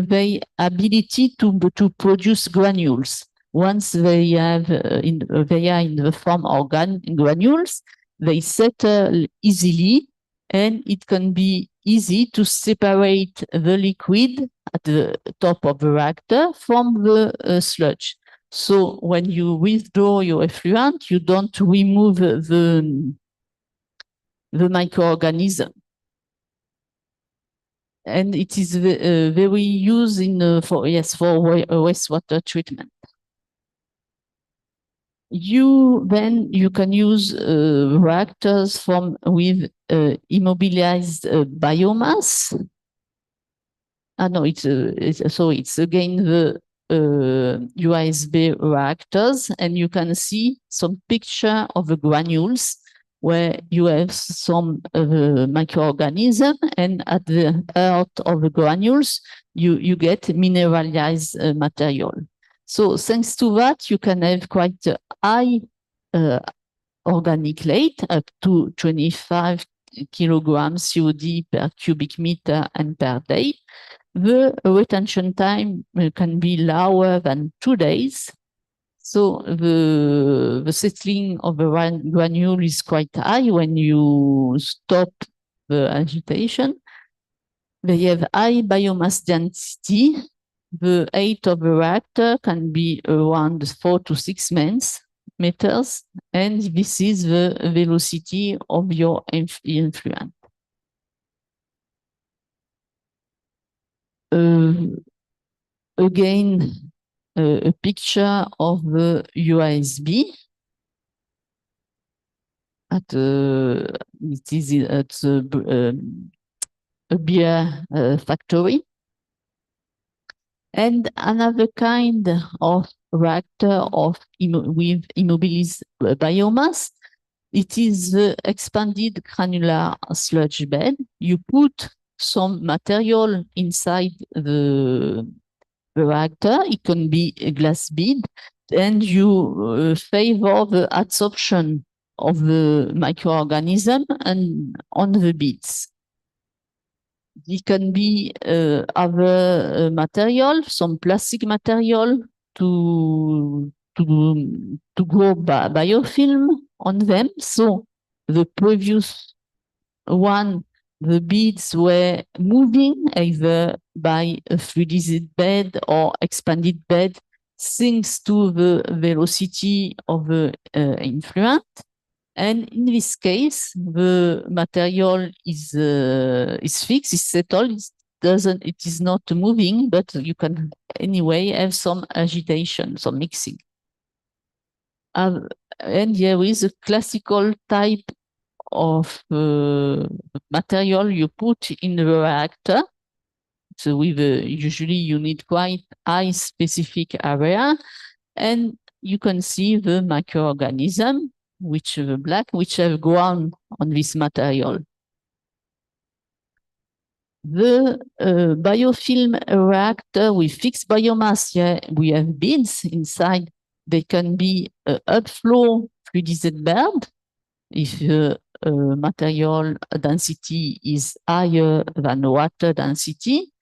their ability to produce granules. Once they are in the form of granules, they settle easily, and it can be easy to separate the liquid at the top of the reactor from the sludge. So when you withdraw your effluent, you don't remove the microorganism. And it is very used for wastewater treatment. You can use reactors with immobilized biomass. No, it's again the USB reactors, and you can see some picture of the granules where you have some microorganism, and at the heart of the granules you get mineralized material. So thanks to that, you can have quite a high organic rate, up to 25 kilograms COD per cubic meter and per day. The retention time can be lower than 2 days. So the settling of the granule is quite high when you stop the agitation. They have high biomass density. The height of the reactor can be around 4 to 6 meters, and this is the velocity of your effluent. Again, a picture of the USB it is at a beer factory. And another kind of reactor with immobilized biomass, it is the expanded granular sludge bed. You put some material inside the reactor. It can be a glass bead, and you favor the adsorption of the microorganism and on the beads. It can be other material, some plastic material to grow biofilm on them. So the previous one, the beads were moving either by a fluidized bed or expanded bed thanks to the velocity of the effluent. And in this case, the material is fixed, is settled. It is not moving, but you can anyway have some agitation, some mixing. And there is a classical type of material you put in the reactor. So with usually you need quite high specific area, and you can see the microorganism. which have grown on this material. The biofilm reactor with fixed biomass, we have beads inside. They can be upflow fluidized bed if the material density is higher than water density.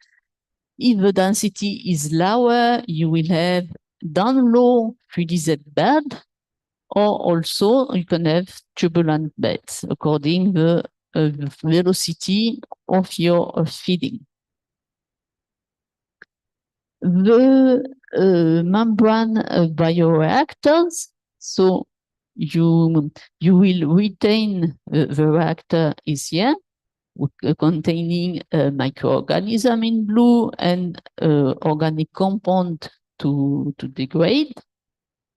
If the density is lower, you will have down-low fluidized bed, or also you can have turbulent beds according to the velocity of your feeding. The membrane bioreactors, so you will retain the reactor is here, containing a microorganism in blue and organic compound to degrade.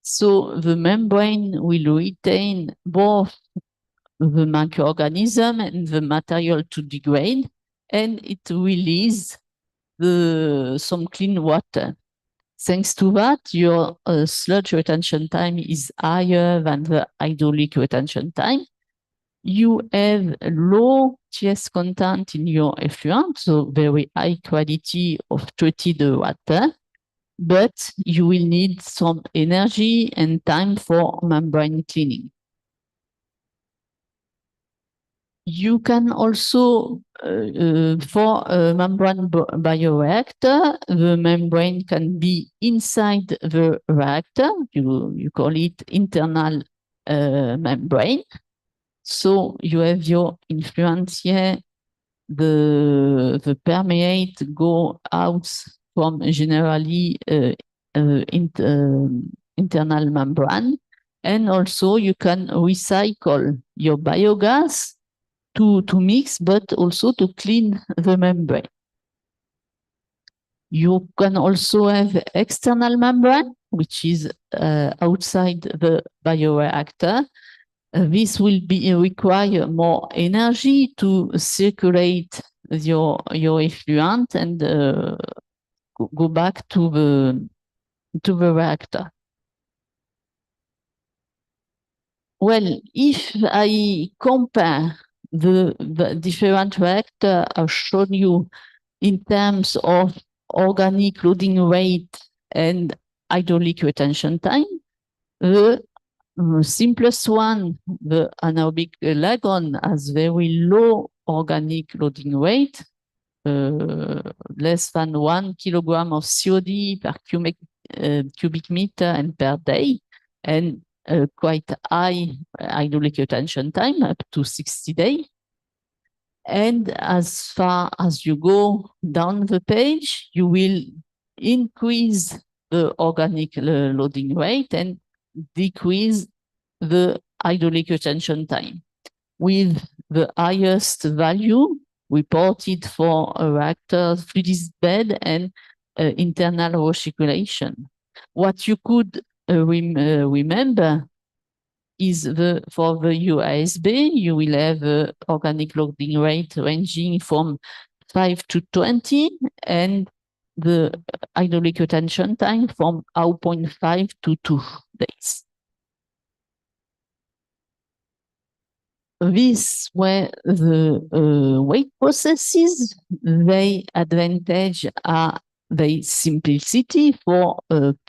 So the membrane will retain both the microorganism and the material to degrade, and it releases some clean water. Thanks to that, your sludge retention time is higher than the hydraulic retention time. You have low TS content in your effluent, so very high quality of treated water, but you will need some energy and time for membrane cleaning. You can also, for a membrane bioreactor, the membrane can be inside the reactor. You call it internal membrane. So you have your influence here. The permeate go out from generally internal membrane, and also you can recycle your biogas to mix, but also to clean the membrane. You can also have external membrane, which is outside the bioreactor. This will require more energy to circulate your effluent and go back to the reactor. Well, if I compare the different reactors I've shown you in terms of organic loading rate and hydraulic retention time, the simplest one, the anaerobic lagoon, has very low organic loading rate, less than 1 kilogram of COD per cubic meter and per day, and quite high hydraulic retention time, up to 60 days. And as far as you go down the page, you will increase the organic loading rate and decrease the hydraulic retention time, with the highest value reported for a reactor fluidized bed and internal recirculation. What you could remember is for the UASB, you will have an organic loading rate ranging from 5 to 20, and the hydraulic retention time from 0.5 to 2 days. These were the weight processes. Their advantage are the simplicity for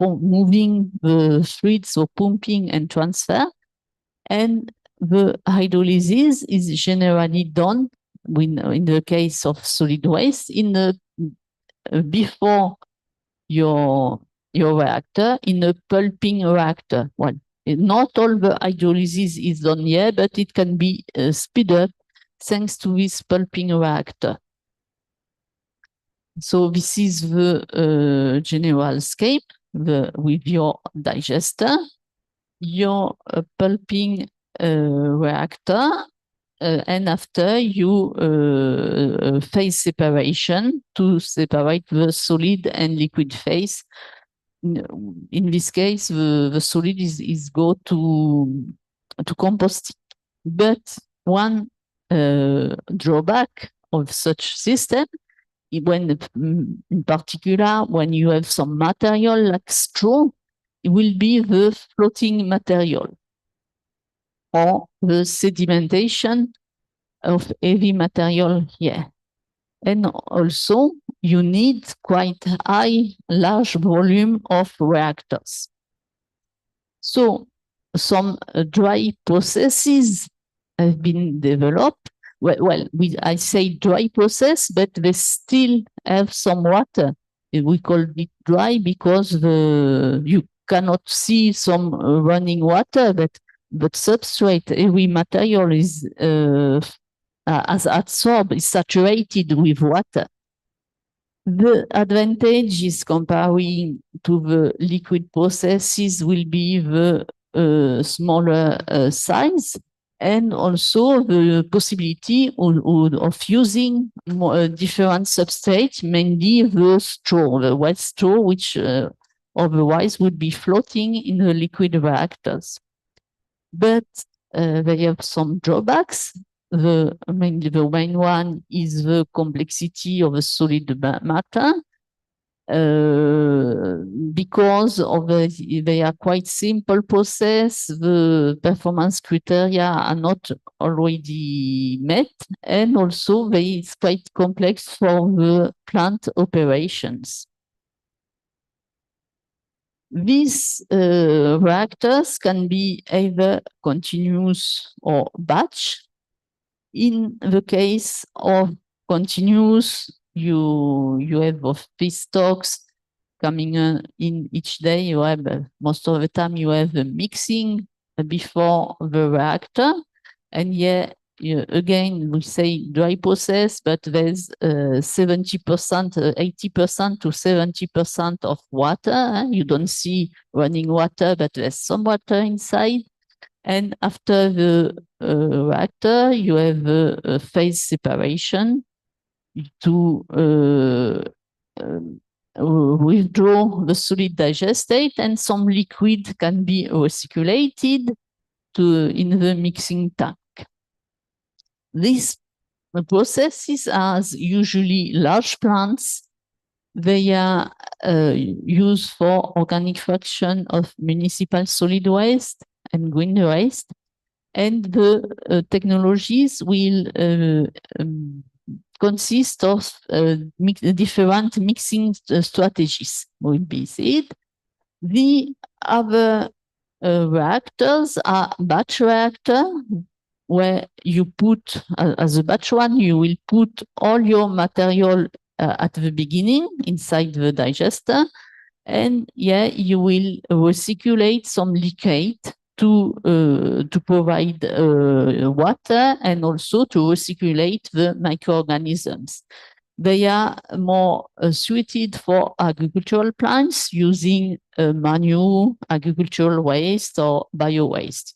moving the fluids, so pumping and transfer. And the hydrolysis is generally done in the case of solid waste before your reactor in a pulping reactor. Well, not all the hydrolysis is done here, but it can be speed up thanks to this pulping reactor. So this is the general scape with your digester, your pulping reactor, and after you phase separation to separate the solid and liquid phase. In this case, the solid is go to composting. But one drawback of such system, when in particular when you have some material like straw, it will be the floating material. or the sedimentation of heavy material here. And also, you need quite large volume of reactors. So some dry processes have been developed. I say dry process, but they still have some water. We call it dry because you cannot see some running water, but substrate, every material is as absorbed, is saturated with water. The advantage is comparing to the liquid processes will be the smaller size, and also the possibility of using different substrates, mainly the straw, the wet straw, which otherwise would be floating in the liquid reactors. But they have some drawbacks. The main one is the complexity of the solid matter. Because of they are quite simple process, the performance criteria are not already met, and also it's quite complex for the plant operations. These reactors can be either continuous or batch. In the case of continuous, you have of feedstocks coming in each day. You have most of the time you have a mixing before the reactor, and again we say dry process, but there's 70%, 80% to 70% of water. You don't see running water, but there's some water inside. And after the reactor, you have a phase separation to withdraw the solid digestate, and some liquid can be recirculated in the mixing tank. These processes are usually large plants. They are used for organic fraction of municipal solid waste and green waste, and the technologies will consist of different mixing strategies, will be said. The other reactors are batch reactor, where you put, as a batch one, you will put all your material at the beginning inside the digester, and you will recirculate some liquid to provide water, and also to recirculate the microorganisms. They are more suited for agricultural plants using manure, agricultural waste, or bio-waste.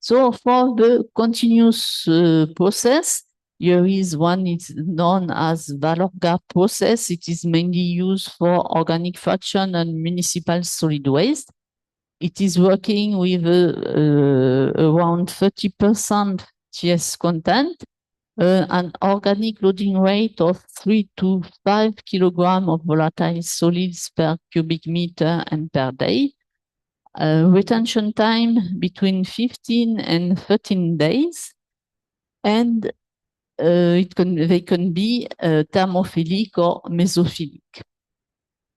So for the continuous process, here is one, it's known as Valorga process. It is mainly used for organic fraction and municipal solid waste. It is working with around 30% TS content, an organic loading rate of 3 to 5 kilograms of volatile solids per cubic meter and per day. Retention time between 15 and 13 days, and they can be thermophilic or mesophilic.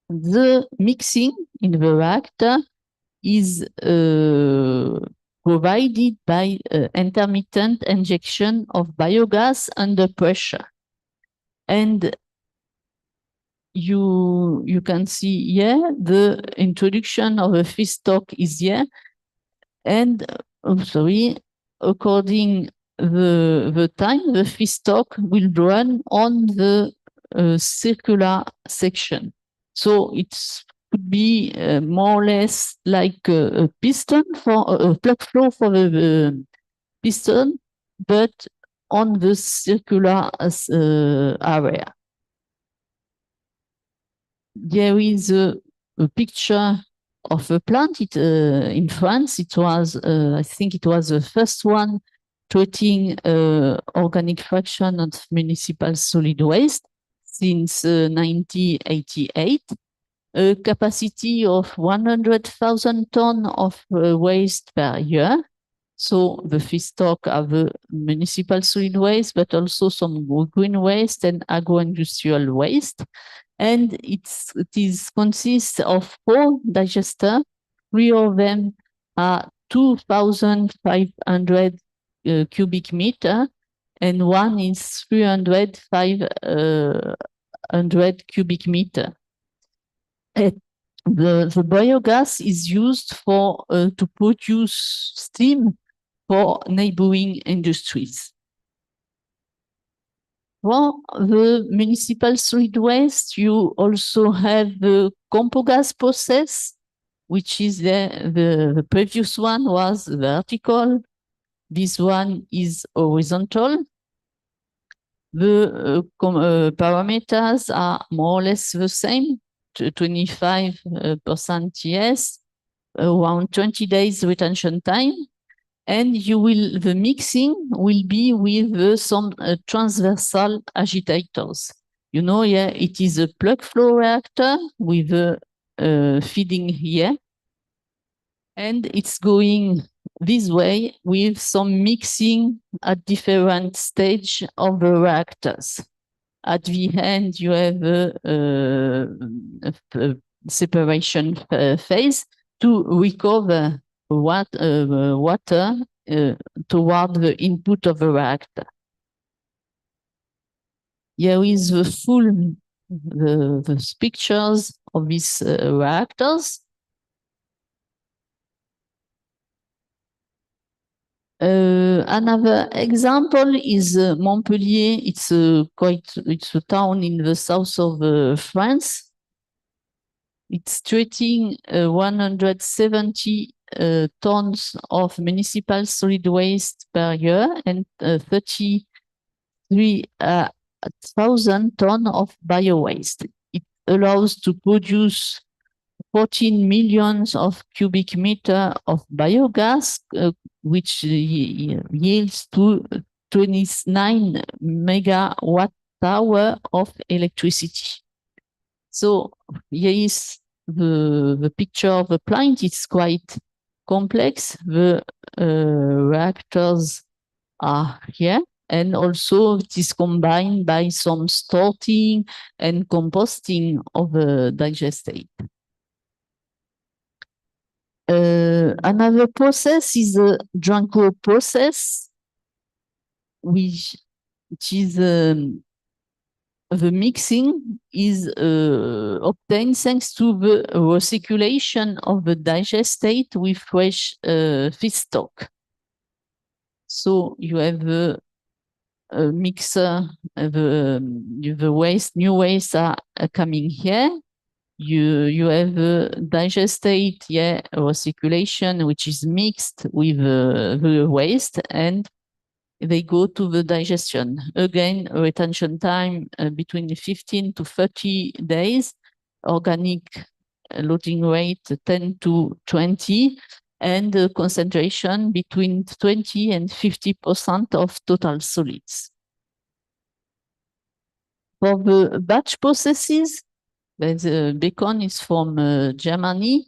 The mixing in the reactor is provided by intermittent injection of biogas under pressure. And you can see here the introduction of a feedstock is here, and according the time, the feedstock will run on the circular section. So it could be more or less like a piston for a plug flow for the piston, but on the circular area. There is a picture of a plant in France. It was, I think it was the first one treating organic fraction of municipal solid waste since 1988. A capacity of 100,000 tons of waste per year. So the feedstock are the municipal solid waste, but also some green waste and agro-industrial waste. And it consists of 4 digesters. 3 of them are 2,500 cubic meter, and one is 300 cubic meter. The biogas is used for to produce steam for neighboring industries. For the municipal solid waste, you also have the compogas process, which is the previous one was vertical. This one is horizontal. The parameters are more or less the same, 25% yes, around 20 days retention time. And the mixing will be with some transversal agitators. You know, yeah, it is a plug flow reactor with a feeding here. And it's going this way with some mixing at different stage of the reactors. At the end, you have a separation phase to recover water toward the input of the reactor. Here is the full the pictures of these reactors. Another example is Montpellier. It's a town in the south of France. It's treating 170 tons of municipal solid waste per year and 33,000 tons of bio-waste. It allows to produce 14 millions of cubic meter of biogas, which yields to 29 megawatt hour of electricity. So here is the picture of the plant. It's quite complex. The reactors are here, and also it is combined by some sorting and composting of the digestate. Another process is the Dranko process, which is the mixing is obtained thanks to the recirculation of the digestate with fresh feedstock. So you have the mixer, the waste, new waste are coming here. You have the digestate, yeah, recirculation, which is mixed with the waste, and they go to the digestion. Again, retention time between 15 to 30 days, organic loading rate 10 to 20, and concentration between 20 and 50% of total solids. For the batch processes, the beacon is from Germany.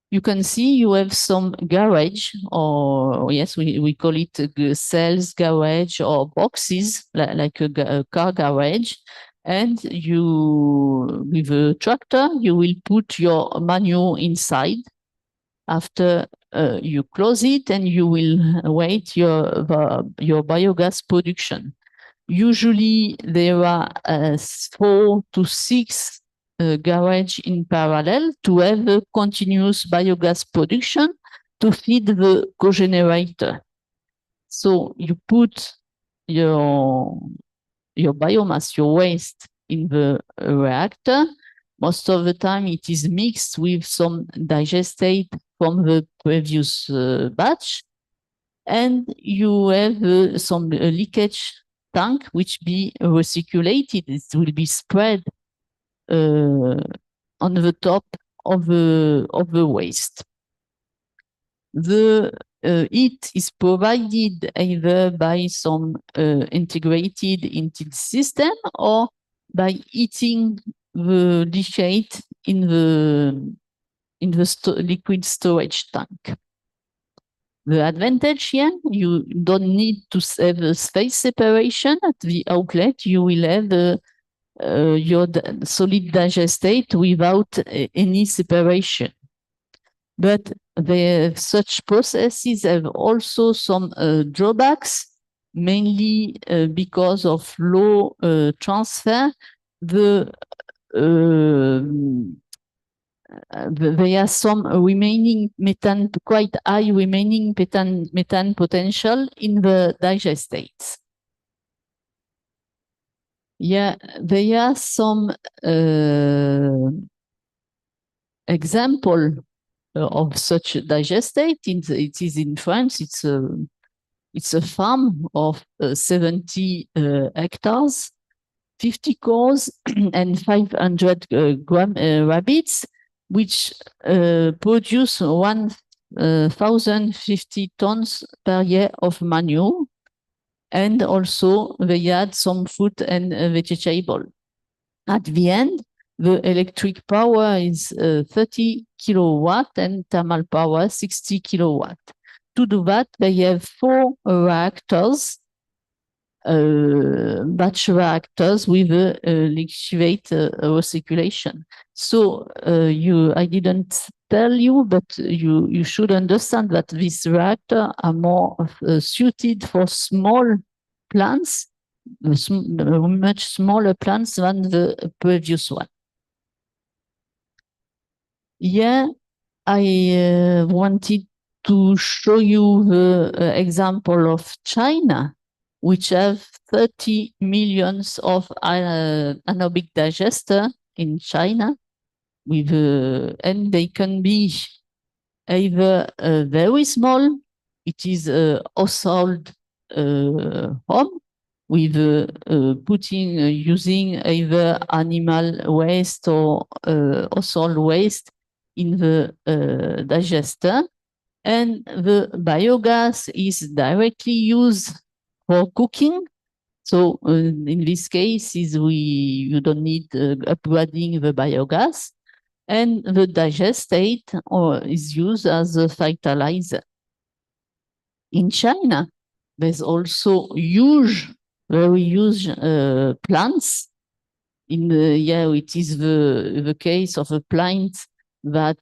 You can see you have some garage, or yes, we call it cells garage or boxes, like a car garage. And you, with a tractor, you will put your manure inside. After you close it, and you will wait your biogas production. Usually there are 4 to 6 garage in parallel to have a continuous biogas production to feed the cogenerator. So you put your biomass, your waste in the reactor. Most of the time it is mixed with some digestate from the previous batch. And you have some leakage tank which be recirculated. It will be spread on the top of the waste. The heat is provided either by some integrated into the system or by heating the leachate in the liquid storage tank. The advantage here, you don't need to have a space separation at the outlet. You will have your solid digestate without any separation. But such processes have also some drawbacks, mainly because of low transfer. There are some remaining methane, quite high remaining methane potential in the digestates. Yeah, there are some example of such digestate. It is in France. It's a farm of 70 hectares, 50 cows, and 500 rabbits, which produce 1,050 tons per year of manure. And also they add some fruit and vegetable. At the end, the electric power is 30 kilowatt and thermal power 60 kilowatt. To do that, they have 4 reactors, batch reactors with a liquid recirculation. So I didn't tell you, but you should understand that these reactors are more suited for small plants, much smaller plants than the previous one. Yeah, I wanted to show you the example of China, which have 30 millions of anaerobic digester in China, with and they can be either very small. It is a household home with using either animal waste or household waste in the digester, and the biogas is directly used for cooking. So in this case, you don't need upgrading the biogas, and the digestate is used as a fertilizer. In China, there's also very huge plants. It is the case of a plant that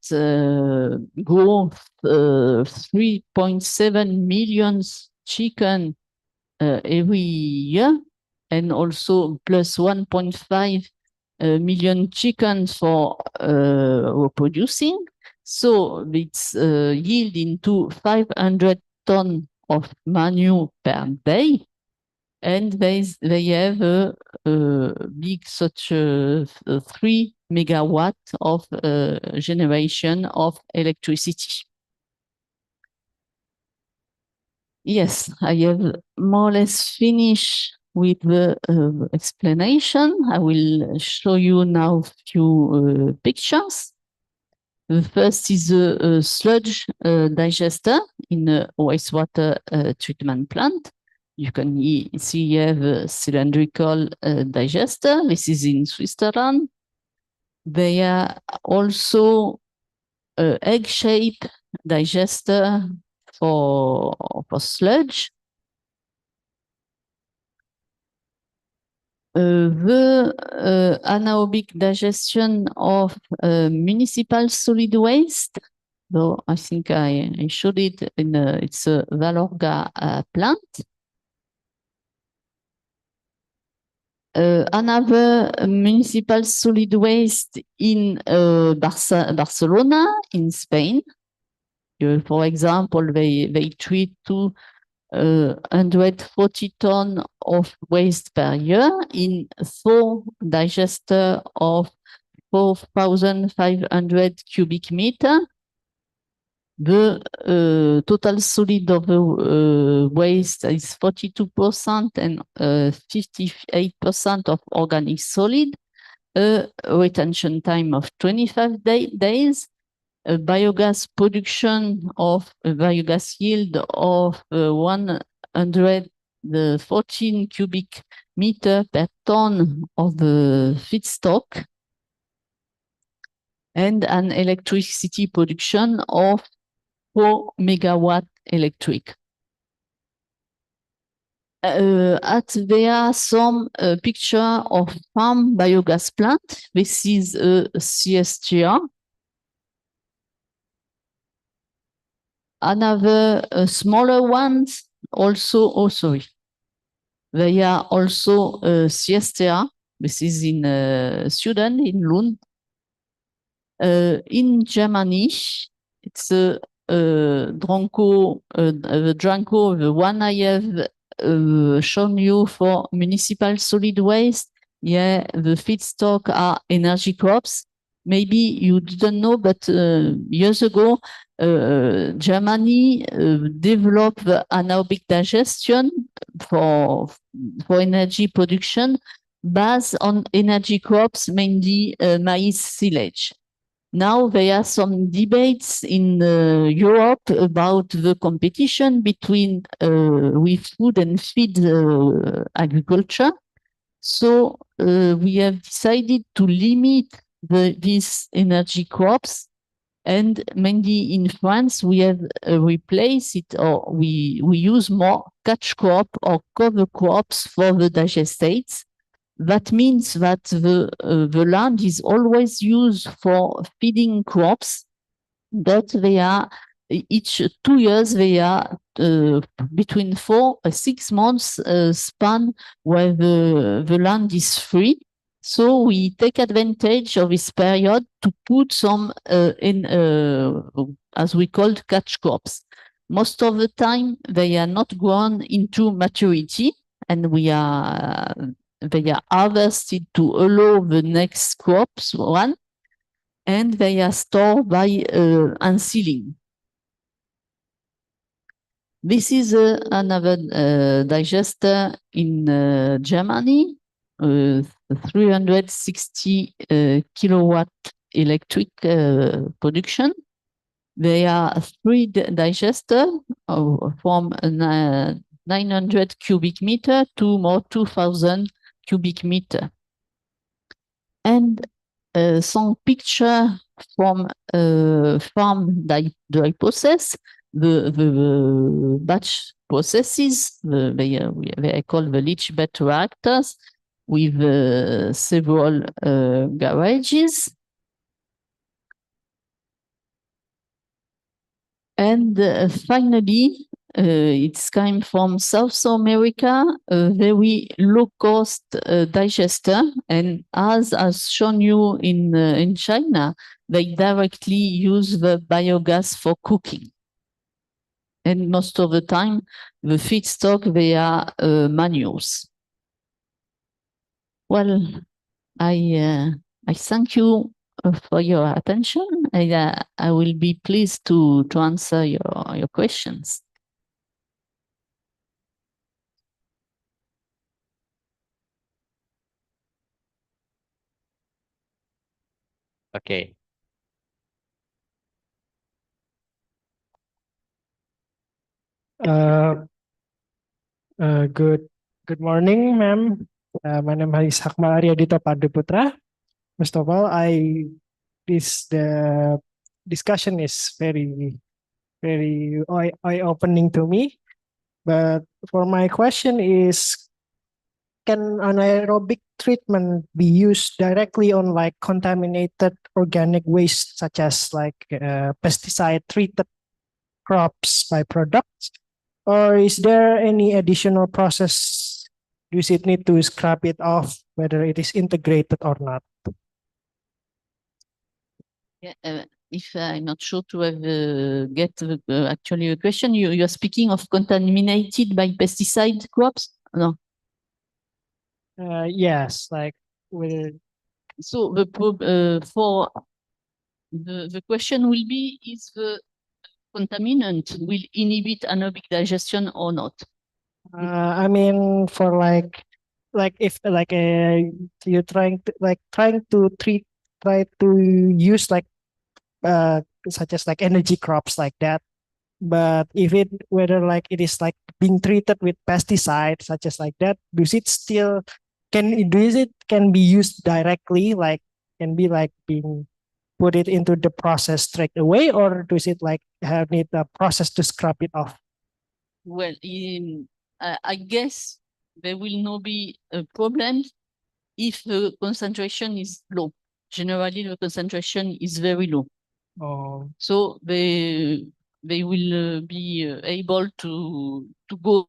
grow 3.7 million chicken every year, and also plus 1.5 million chickens for reproducing. So it's yielding to 500 tons of manure per day. And they have a big such 3 megawatt of generation of electricity. Yes, I have more or less finished with the explanation. I will show you now a few pictures. The first is a sludge digester in a wastewater treatment plant. You can see you have a cylindrical digester. This is in Switzerland. They are also egg-shaped digester for sludge. The anaerobic digestion of municipal solid waste. Though I think I showed it in it's a Valorga plant. Another municipal solid waste in Barcelona, in Spain. For example, they treat 240 tons of waste per year in 4 digester of 4,500 cubic meter. The total solid of the waste is 42% and 58% of organic solid, a retention time of 25 days, a biogas production of a biogas yield of 114 cubic meter per ton of the feedstock, and an electricity production of 4 megawatt electric. There are some picture of farm biogas plant. This is a CSTR. Another smaller ones also, oh sorry, they are also CSTR. This is in Sweden, in Lund. In Germany, it's a Dronco, the Dranco, the one I have shown you for municipal solid waste. Yeah, the feedstock are energy crops. Maybe you didn't know, but years ago, Germany developed the anaerobic digestion for energy production based on energy crops, mainly maize silage. Now there are some debates in Europe about the competition between with food and feed agriculture. So we have decided to limit these energy crops, and mainly in France we have replaced it, or we use more catch crop or cover crops for the digestates. That means that the land is always used for feeding crops, but they are each 2 years they are between 4 or 6 months span where the land is free. So we take advantage of this period to put some in as we called catch crops. Most of the time they are not grown into maturity, and they are harvested to allow the next crops one, and they are stored by unsealing. This is another digester in Germany, 360 kilowatt electric production. There are 3 digesters from 900 cubic meter to more 2,000 cubic meter. And some picture from farm dry process, the batch processes, they are called the leach bed reactors, with several garages. And finally, it's come from South America, a very low-cost digester, and as shown you in China, they directly use the biogas for cooking. And most of the time, the feedstock, they are manures. Well, I thank you for your attention. I will be pleased to answer your questions. Okay. Good morning, ma'am. My name is Hakmal Aryadito Paduputra. First of all, the discussion is very eye-opening to me. But for my question is, can anaerobic treatment be used directly on like contaminated organic waste, such as like pesticide treated crops byproducts? Or is there any additional process? Does it need to scrap it off, whether it is integrated or not? Yeah, if I'm not sure to have get actually a question, you are speaking of contaminated by pesticide crops? No. Yes, like with. So the question will be: is the contaminant will inhibit anaerobic digestion or not? I mean, for like if like you're trying to try to use like such as like energy crops like that, but if it whether like it is like being treated with pesticides such as like that, does it can be used directly, like can be like being put it into the process straight away, or does it like need a process to scrap it off? Well, I guess there will not be a problem if the concentration is low. Generally, the concentration is very low. Oh, So they will be able to go.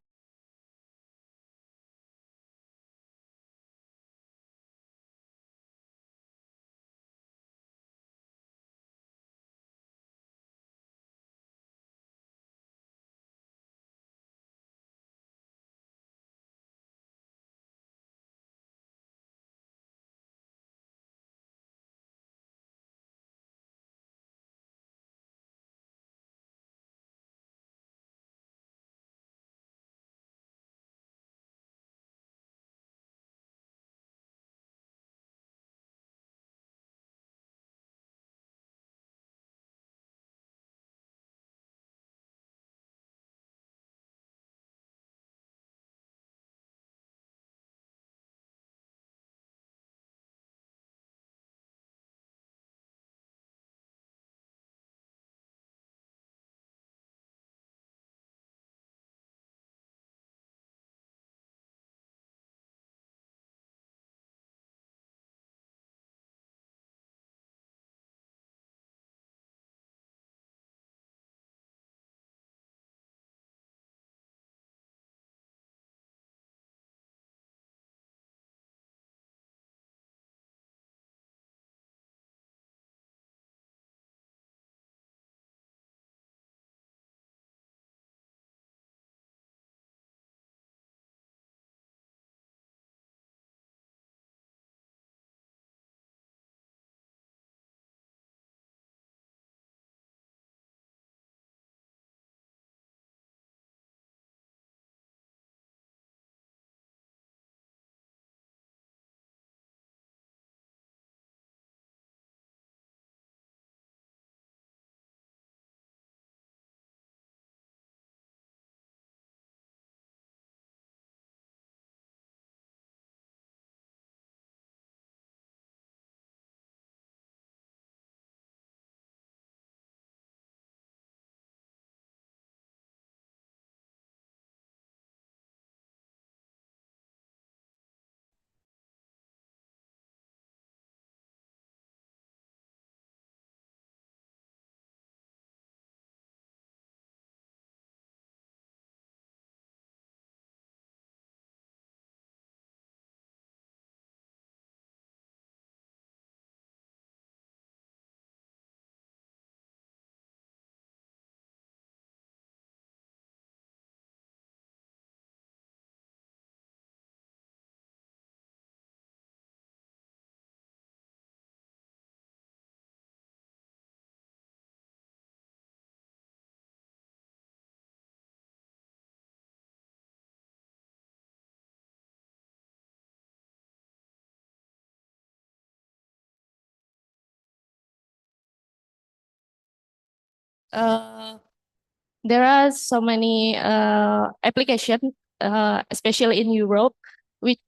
There are so many applications, especially in Europe, which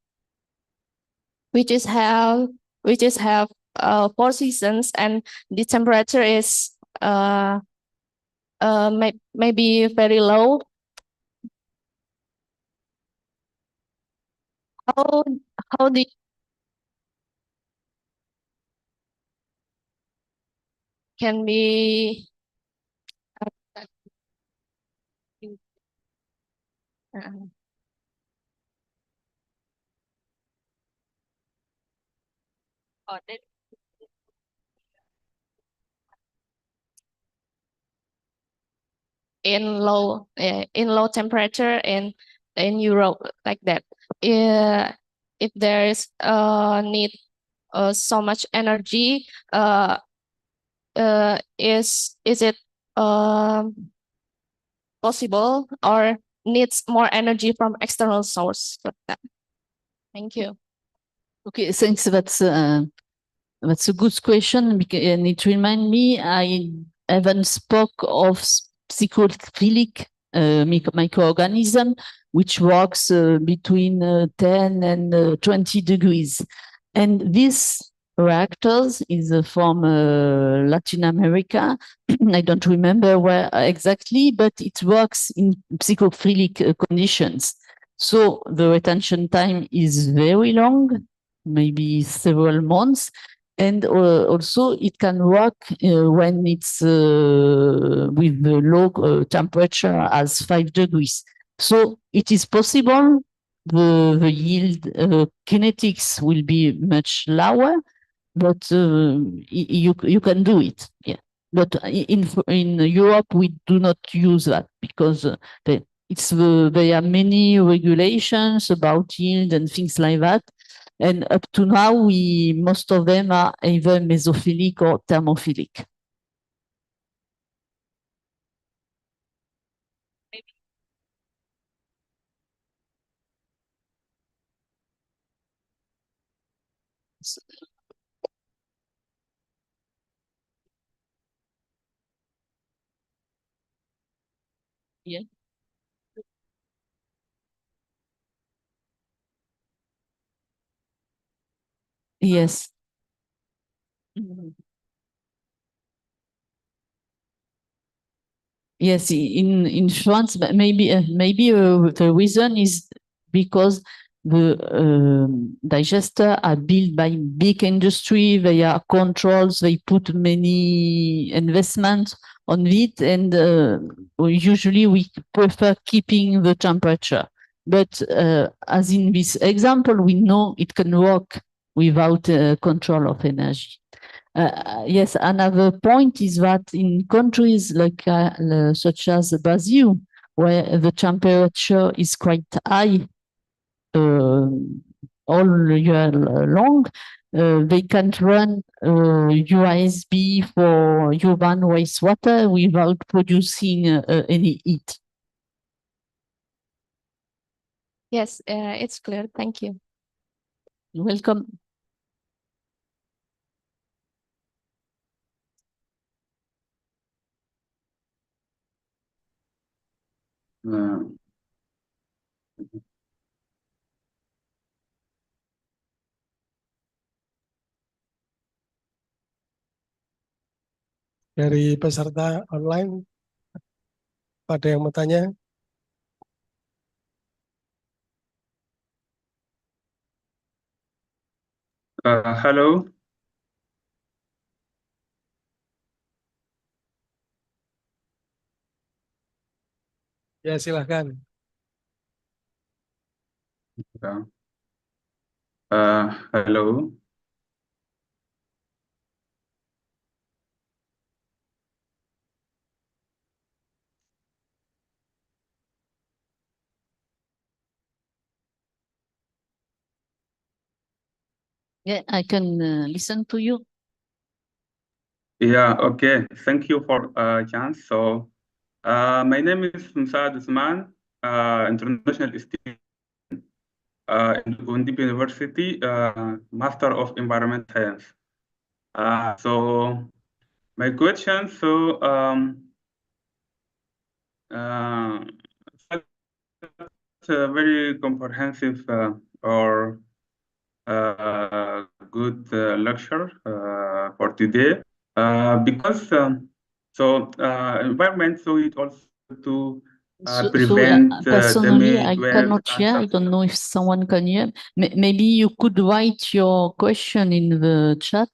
which is have which is have 4 seasons, and the temperature is maybe very low. How how the can be uh, in low temperature in Europe, like that. If there is need so much energy, is it possible or needs more energy from external source like that? Thank you. Okay, thanks. That's a good question, and it reminds me I haven't spoke of psychophilic microorganism, which works between 10 and 20 degrees. And this reactors is from Latin America. I don't remember where exactly, but it works in psychophilic conditions. So the retention time is very long, maybe several months. And also it can work when it's with the low temperature as 5 degrees. So it is possible the yield kinetics will be much lower, but you can do it. Yeah. But in Europe, we do not use that because there are many regulations about yield and things like that. And up to now, most of them are either mesophilic or thermophilic. Yeah. Yes. Mhm. Yes, in France, but maybe the reason is because the digester are built by big industry. They are controls. They put many investments on it, and usually we prefer keeping the temperature. But as in this example, we know it can work without control of energy. Yes, another point is that in countries like such as Brazil, where the temperature is quite high all year long, they can't run UASB for urban wastewater without producing any heat. Yes, it's clear. Thank you. Welcome. Dari peserta online, ada yang mau tanya? Halo, Ya, silahkan. halo. Yeah, I can listen to you. Yeah, okay. Thank you for chance. So, my name is Musad Usman, international student in Undip University, Master of Environment Science. So, my question, so, that's a very comprehensive or good lecture for today because environment, so it also to prevent Personally, I damage, waste, cannot hear. I don't know if someone can hear. Maybe you could write your question in the chat.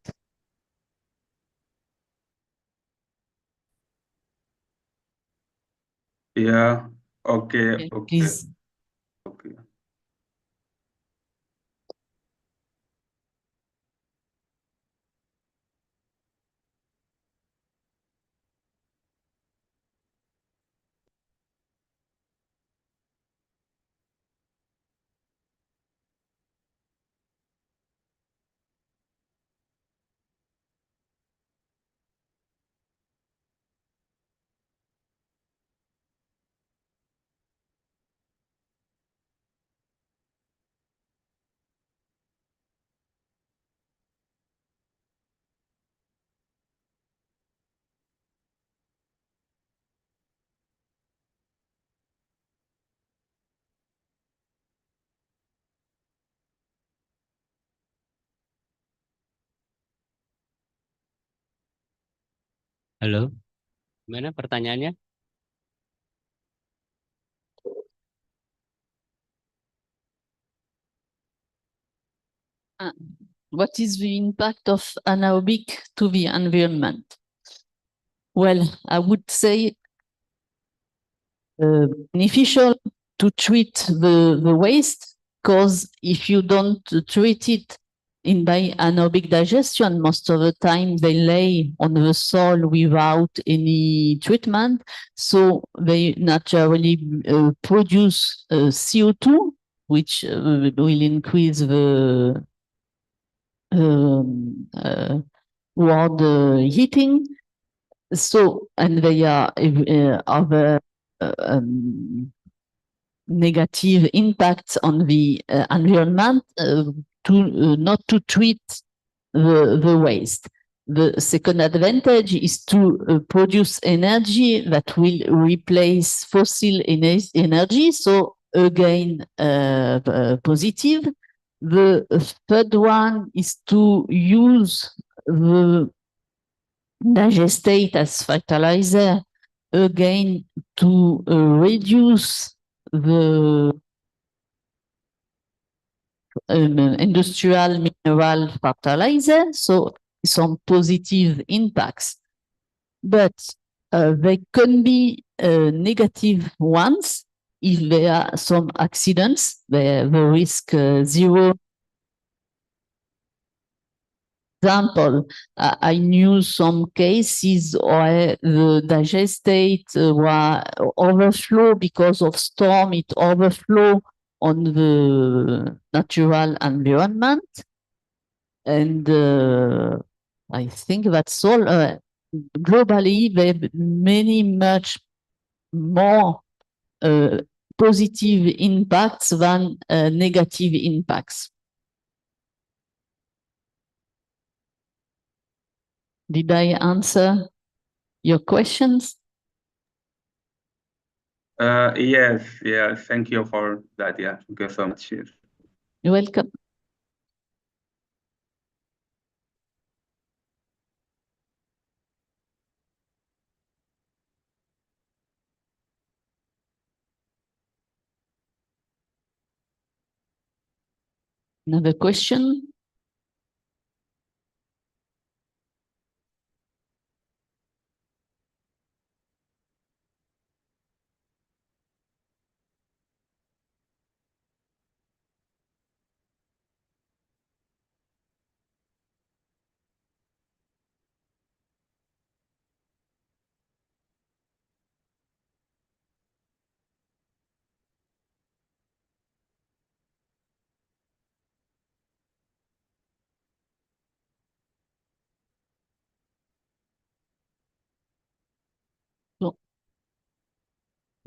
yeah, okay, okay, Please. okay. Halo, gimana pertanyaannya? What is the impact of anaerobic to the environment? Well, I would say beneficial to treat the waste, because if you don't treat it in by anaerobic digestion, most of the time they lay on the soil without any treatment, so they naturally produce CO2, which will increase the world heating. So, and they are other negative impacts on the environment not to treat the waste. The second advantage is to produce energy that will replace fossil energy. So again, positive. The third one is to use the digestate as fertilizer, again to reduce the industrial mineral fertilizer, so some positive impacts. But they can be negative ones if there are some accidents. The risk zero. Example, I knew some cases where the digestate were overflow because of storm. It overflow on the natural environment, and I think that's all. Globally, there are many much more positive impacts than negative impacts. Did I answer your questions? Yes, yes. Thank you for that. Yeah, thank you so much. Yes. You're welcome. Another question?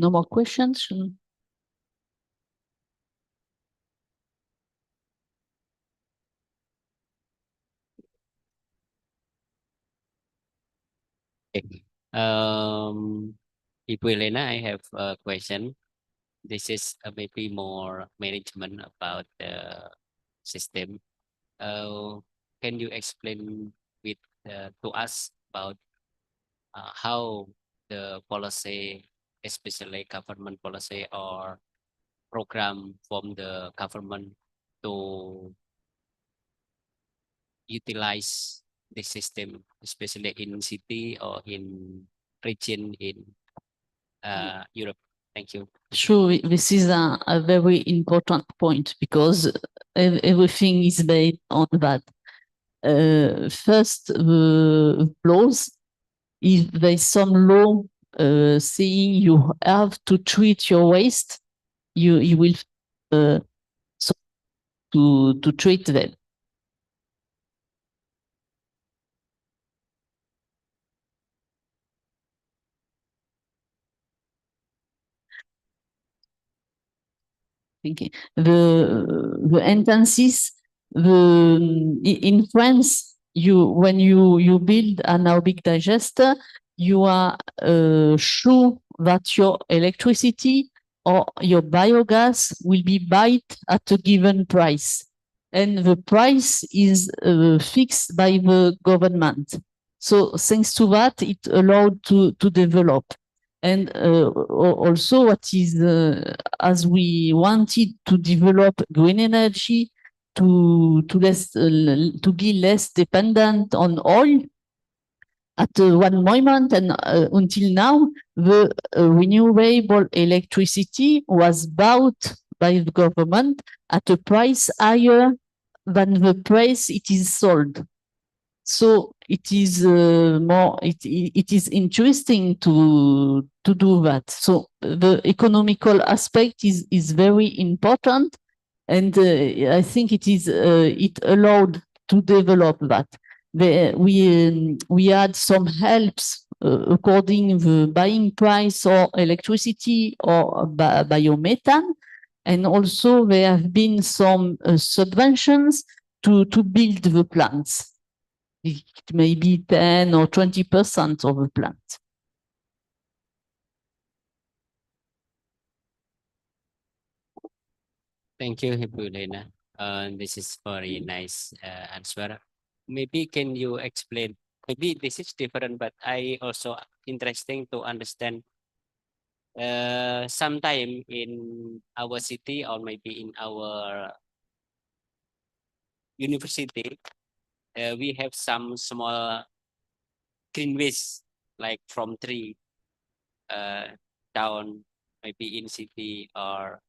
No more questions? Okay. Ibu Helena, I have a question. This is maybe more management about the system. Can you explain with to us about how the policy, especially government policy or program from the government to utilize the system, especially in city or in region in Europe? Thank you. Sure, this is a very important point, because everything is based on that. First, the laws, if there's some law saying you have to treat your waste, you will so to treat them. Thinking the instances, in France, when you build an anaerobic digester, you are sure that your electricity or your biogas will be bought at a given price, and the price is fixed by the government. So thanks to that, it allowed to develop. And also what is, as we wanted to develop green energy, to be less dependent on oil, at one moment and until now, the renewable electricity was bought by the government at a price higher than the price it is sold. So it is it is interesting to do that. So the economical aspect is very important, and I think it allowed to develop that. We had some helps according the buying price or electricity or biomethane, and also there have been some subventions to build the plants. It may be 10 or 20% of the plant. Thank you, Helena. This is very nice answer. Maybe can you explain? Maybe this is different, but I also interesting to understand. Sometime in our city or maybe in our university, we have some small green waste like from tree down, maybe in city or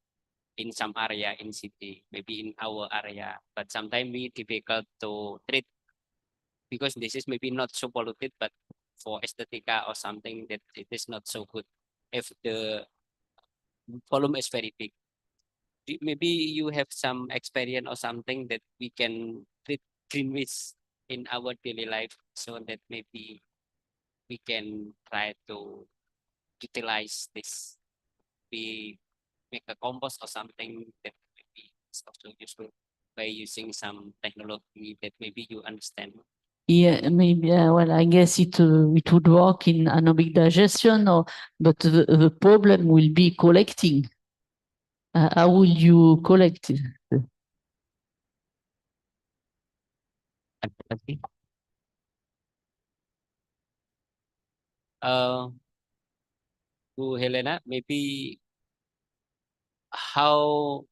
in some area in city, maybe in our area, but sometimes we difficult to treat because this is maybe not so polluted, but for aesthetica or something that it is not so good if the volume is very big. Maybe you have some experience or something that we can treat green waste in our daily life so that maybe we can try to utilize this. We make a compost or something that maybe is also useful by using some technology that maybe you understand. Yeah, maybe. Well, I guess it would work in anaerobic digestion, but the problem will be collecting. How will you collect it? To Helena, maybe how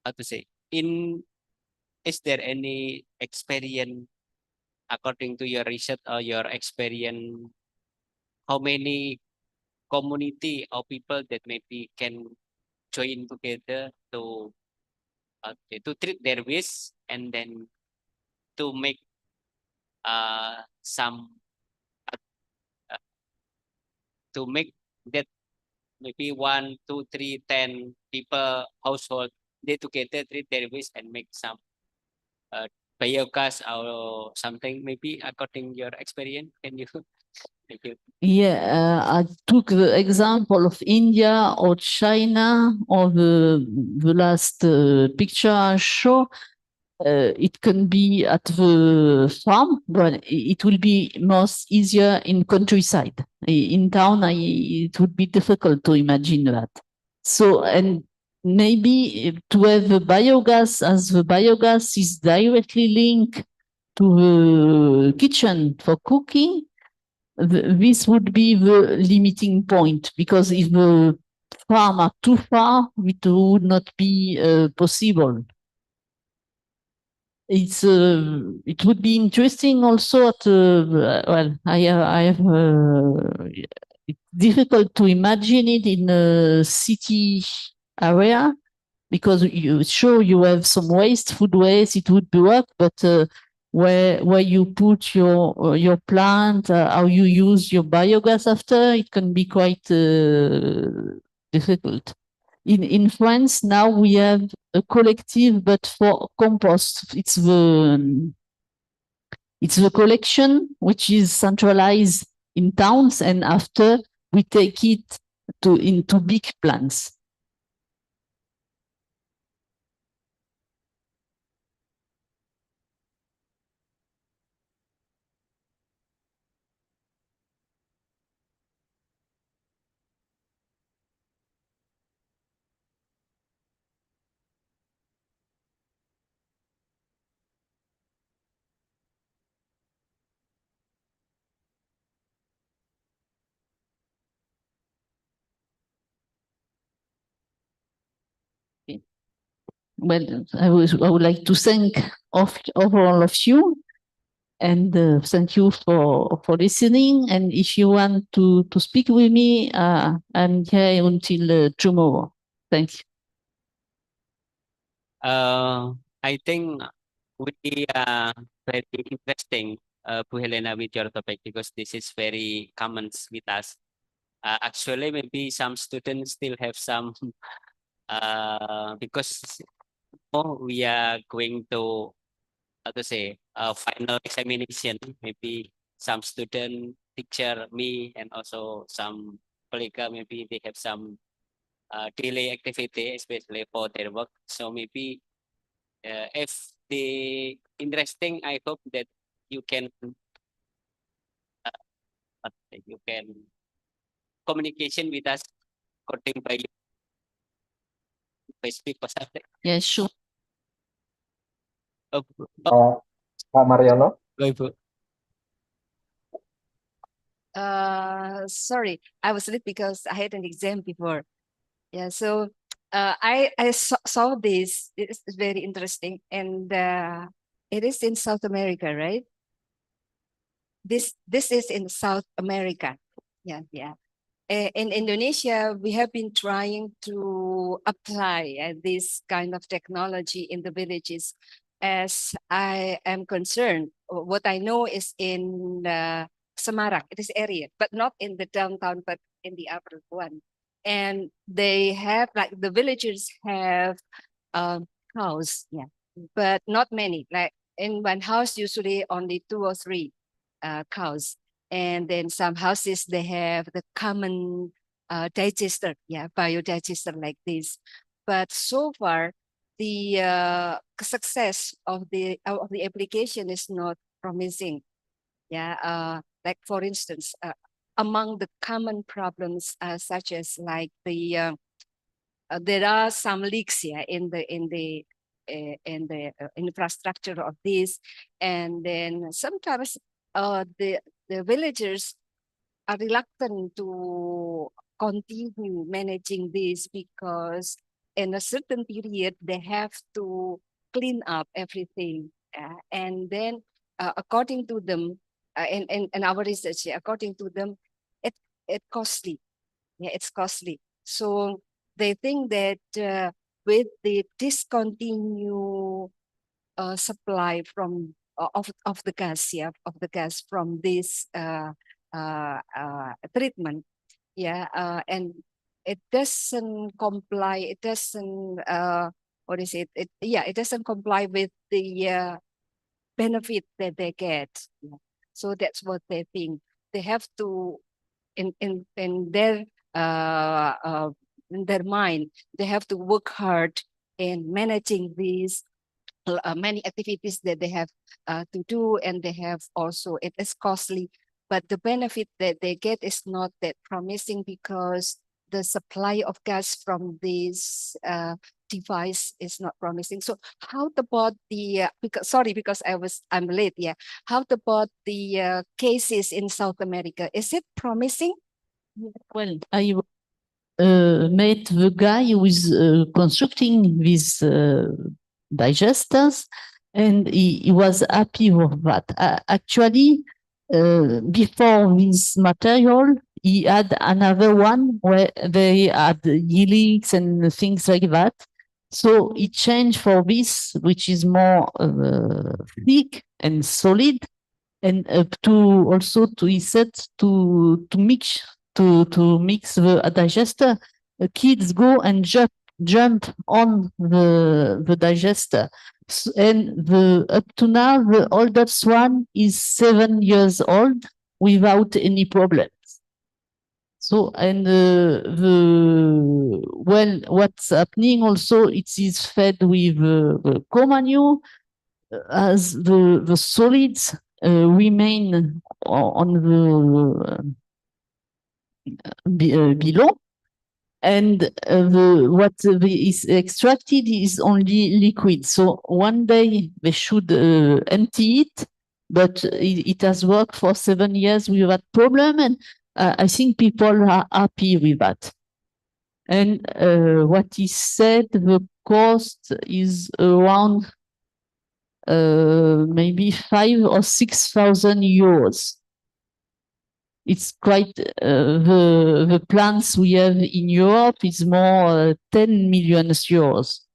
to say, is there any experience according to your research or your experience, how many community or people that maybe can join together to treat their waste and then to make some uh, to make that maybe 1, 2, 3, 10 people household, they together treat their waste and make some biogas or something, maybe according your experience. Can you? Thank you. Yeah, I took the example of India or China or the last picture I show. It can be at the farm, but it will be most easier in countryside. In town, it would be difficult to imagine that. So, and maybe to have the biogas, as the biogas is directly linked to the kitchen for cooking, this would be the limiting point, because if the farm are too far, it would not be possible. It would be interesting also well, I have it's difficult to imagine it in a city area, because you have some waste, food waste, it would be work, but where you put your plant, how you use your biogas after, it can be quite difficult. In France now we have a collective, but for compost. It's the collection which is centralized in towns, and after we take it into big plants. well, I would like to thank of all of you, and thank you for listening. And if you want to speak with me, I'm here until tomorrow. Thank you. I think we are very interesting, Bu Helena, with your topic, because this is very common with us. Actually, maybe some students still have some, because we are going to, how to say, final examination. Maybe some student, teacher, me, and also some colleague, maybe they have some daily activity, especially for their work. So maybe if the interesting, I hope that you can communication with us according by Facebook or something. Yeah, sure. Pak Mariono. Go, Ibu. Sorry, I was late because I had an exam before. Yeah, so I saw this. It's very interesting, and it is in South America, right? This is in South America. Yeah, yeah. In Indonesia, we have been trying to apply this kind of technology in the villages. As I am concerned, what I know is in Semarang, this area, but not in the downtown, but in the upper one. And they have, like, the villagers have cows, yeah, but not many. Like in one house, usually only 2 or 3 cows. And then some houses, they have the common digester, yeah, biodigester like this. But so far, the success of the application is not promising. Yeah, like for instance, among the common problems, such as like the there are some leaks, yeah, in the infrastructure of this, and then sometimes the villagers are reluctant to continue managing this because in a certain period they have to clean up everything, and then according to them, in our research, according to them, it costly. Yeah, it's costly. So they think that with the discontinued supply from of the gas, yeah, of the gas from this treatment, yeah, and it doesn't comply. It doesn't what is it? It doesn't comply with the benefit that they get. Yeah. So that's what they think. They have to in their in their mind, they have to work hard in managing these many activities that they have to do, and they have also, it is costly, but the benefit that they get is not that promising because the supply of gas from this device is not promising. So how about the because I'm late, yeah, how about the cases in South America? Is it promising? Well, I met the guy who is constructing these digesters, and he was happy with that. Actually, before this material, he had another one where they had helix and things like that. So he changed for this, which is more thick and solid, and he said to mix the digester. Kids go and jump on the digester, and up to now the oldest one is 7 years old without any problems. So, and what's happening also, it is fed with co-manure, as the solids remain on the below, and what is extracted is only liquid. So one day they should empty it, but it has worked for 7 years without problem, and I think people are happy with that. And what is said, the cost is around maybe 5,000 or 6,000 euros. It's quite the plants we have in Europe is more 10 million euros.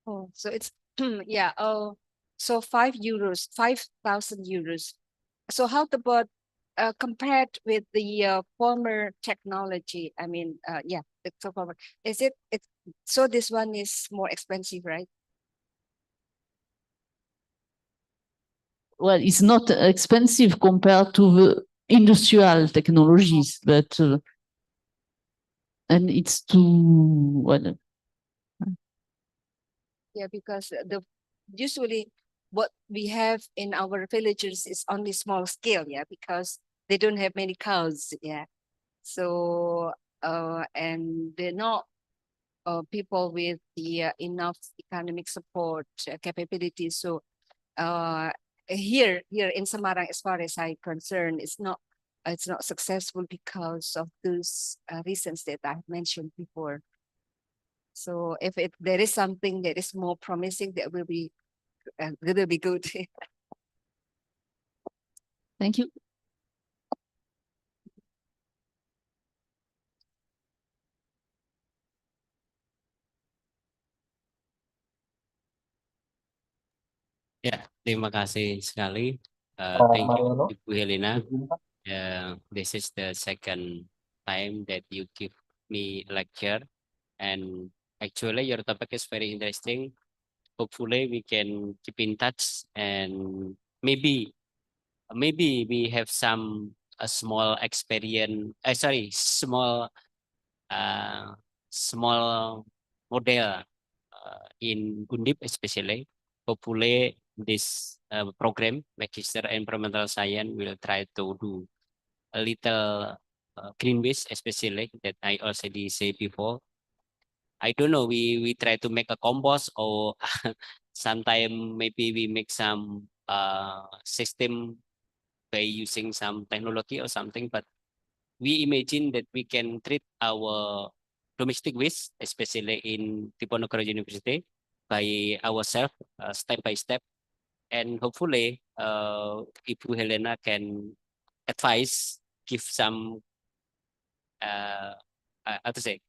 Oh, so it's yeah. Oh, so €5, 5,000 euros. So how about compared with the former technology? I mean, yeah, the former. Is it? So this one is more expensive, right? Well, it's not expensive compared to the industrial technologies, but and it's too well. Yeah, because usually what we have in our villages is only small scale, yeah, because they don't have many cows, yeah. So and they're not people with the enough economic support capabilities. So here in Semarang, as far as I'm concerned, it's not successful because of those reasons that I mentioned before. So if there is something that is more promising, that will be good. Thank you. Ya, terima kasih sekali. Pak Thank you, Mariono, Ibu Helena. izin, Pak. This is the second time that you give me lecture, and actually your topic is very interesting. Hopefully we can keep in touch, and maybe we have some a small experience. Small model in Undip especially. Hopefully this program, Magister Environmental Science, will try to do a little green waste, especially that I already say before. I don't know, we try to make a compost, or sometime maybe we make some system by using some technology or something, but we imagine that we can treat our domestic waste, especially in Diponegoro University, by ourselves, step by step. And hopefully, Ibu Helena can advise, give some,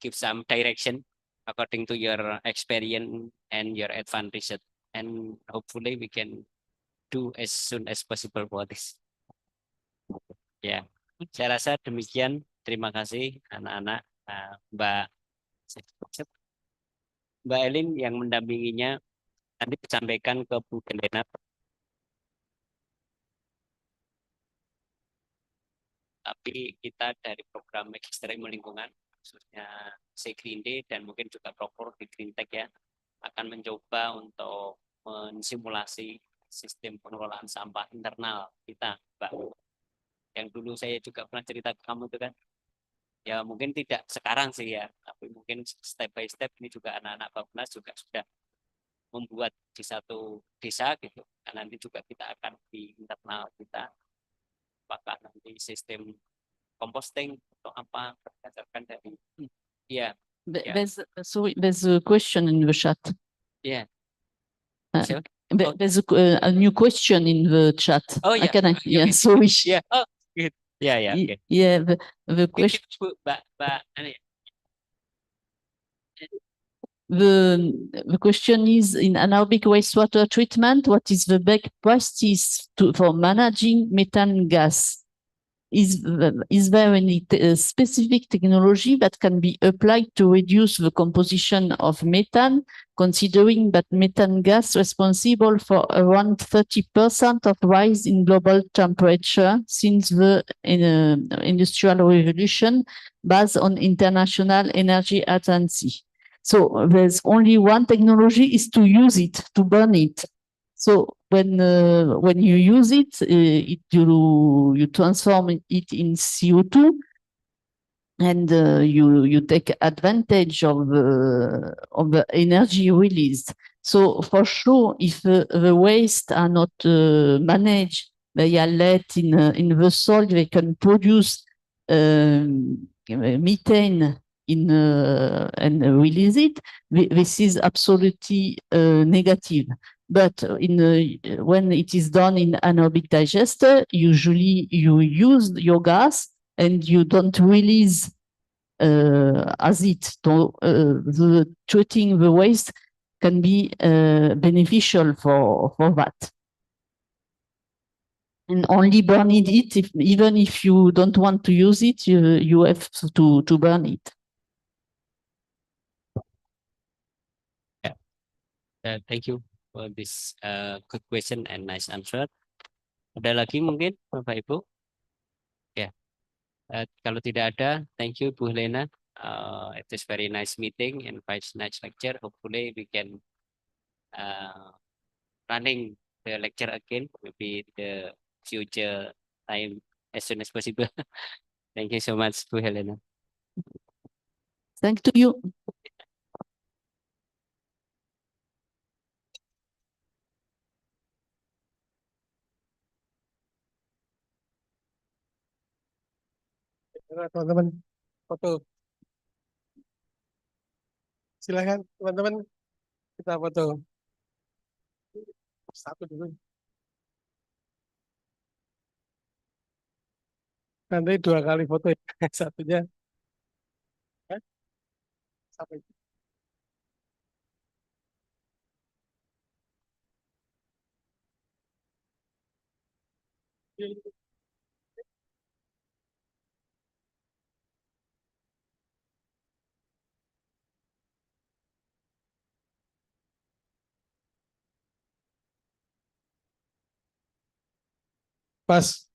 give some direction according to your experience and your advantage. And hopefully we can do as soon as possible for this. Ya, saya rasa demikian. Terima kasih anak-anak. Mbak Elin yang mendampinginya nanti disampaikan ke Bu Helena. Tapi kita dari program Magister Ilmu Lingkungan, khususnya Segrinde dan mungkin juga Prokor di Green Tech ya, akan mencoba untuk mensimulasi sistem pengelolaan sampah internal kita, Mbak. Yang dulu saya juga pernah cerita ke kamu itu kan. Ya mungkin tidak sekarang sih ya, tapi mungkin step by step ini juga anak-anak Bappenas juga sudah membuat di satu desa gitu. Dan nanti juga kita akan di internal kita, apakah nanti sistem composting atau apa berdasarkan dari ya. There's a question in the chat. Yeah. There's a new question in the chat. Oh yeah. Yeah, sorry. Yeah. Oh, good. Yeah. Okay. Yeah, the question. The question is, in anaerobic wastewater treatment, what is the best practice for managing methane gas? Is there any specific technology that can be applied to reduce the composition of methane, considering that methane gas responsible for around 30% of rise in global temperature since the Industrial Revolution, based on International Energy Agency? So there's only one technology, is to use it, to burn it. So when you use it, you transform it in CO2, and you take advantage of the energy released. So for sure, if the waste are not managed, they are let in the soil, they can produce methane and release it, this is absolutely negative. But when it is done in anaerobic digester, usually you use your gas and you don't release as it. So, the treating the waste can be beneficial for that. And only burning it, even if you don't want to use it, you have to burn it. Thank you for this good question and nice answer. Ada lagi mungkin Bapak Ibu? Ya, kalau tidak ada, thank you Bu Helena. It is very nice meeting and nice lecture. Hopefully we can running the lecture again, maybe the future time as soon as possible. Thank you so much Bu Helena. Thank to you. Teman-teman foto. Silakan teman-teman kita foto. Satu dulu. Nanti 2 kali foto ya. Satunya. Sampai. Pas.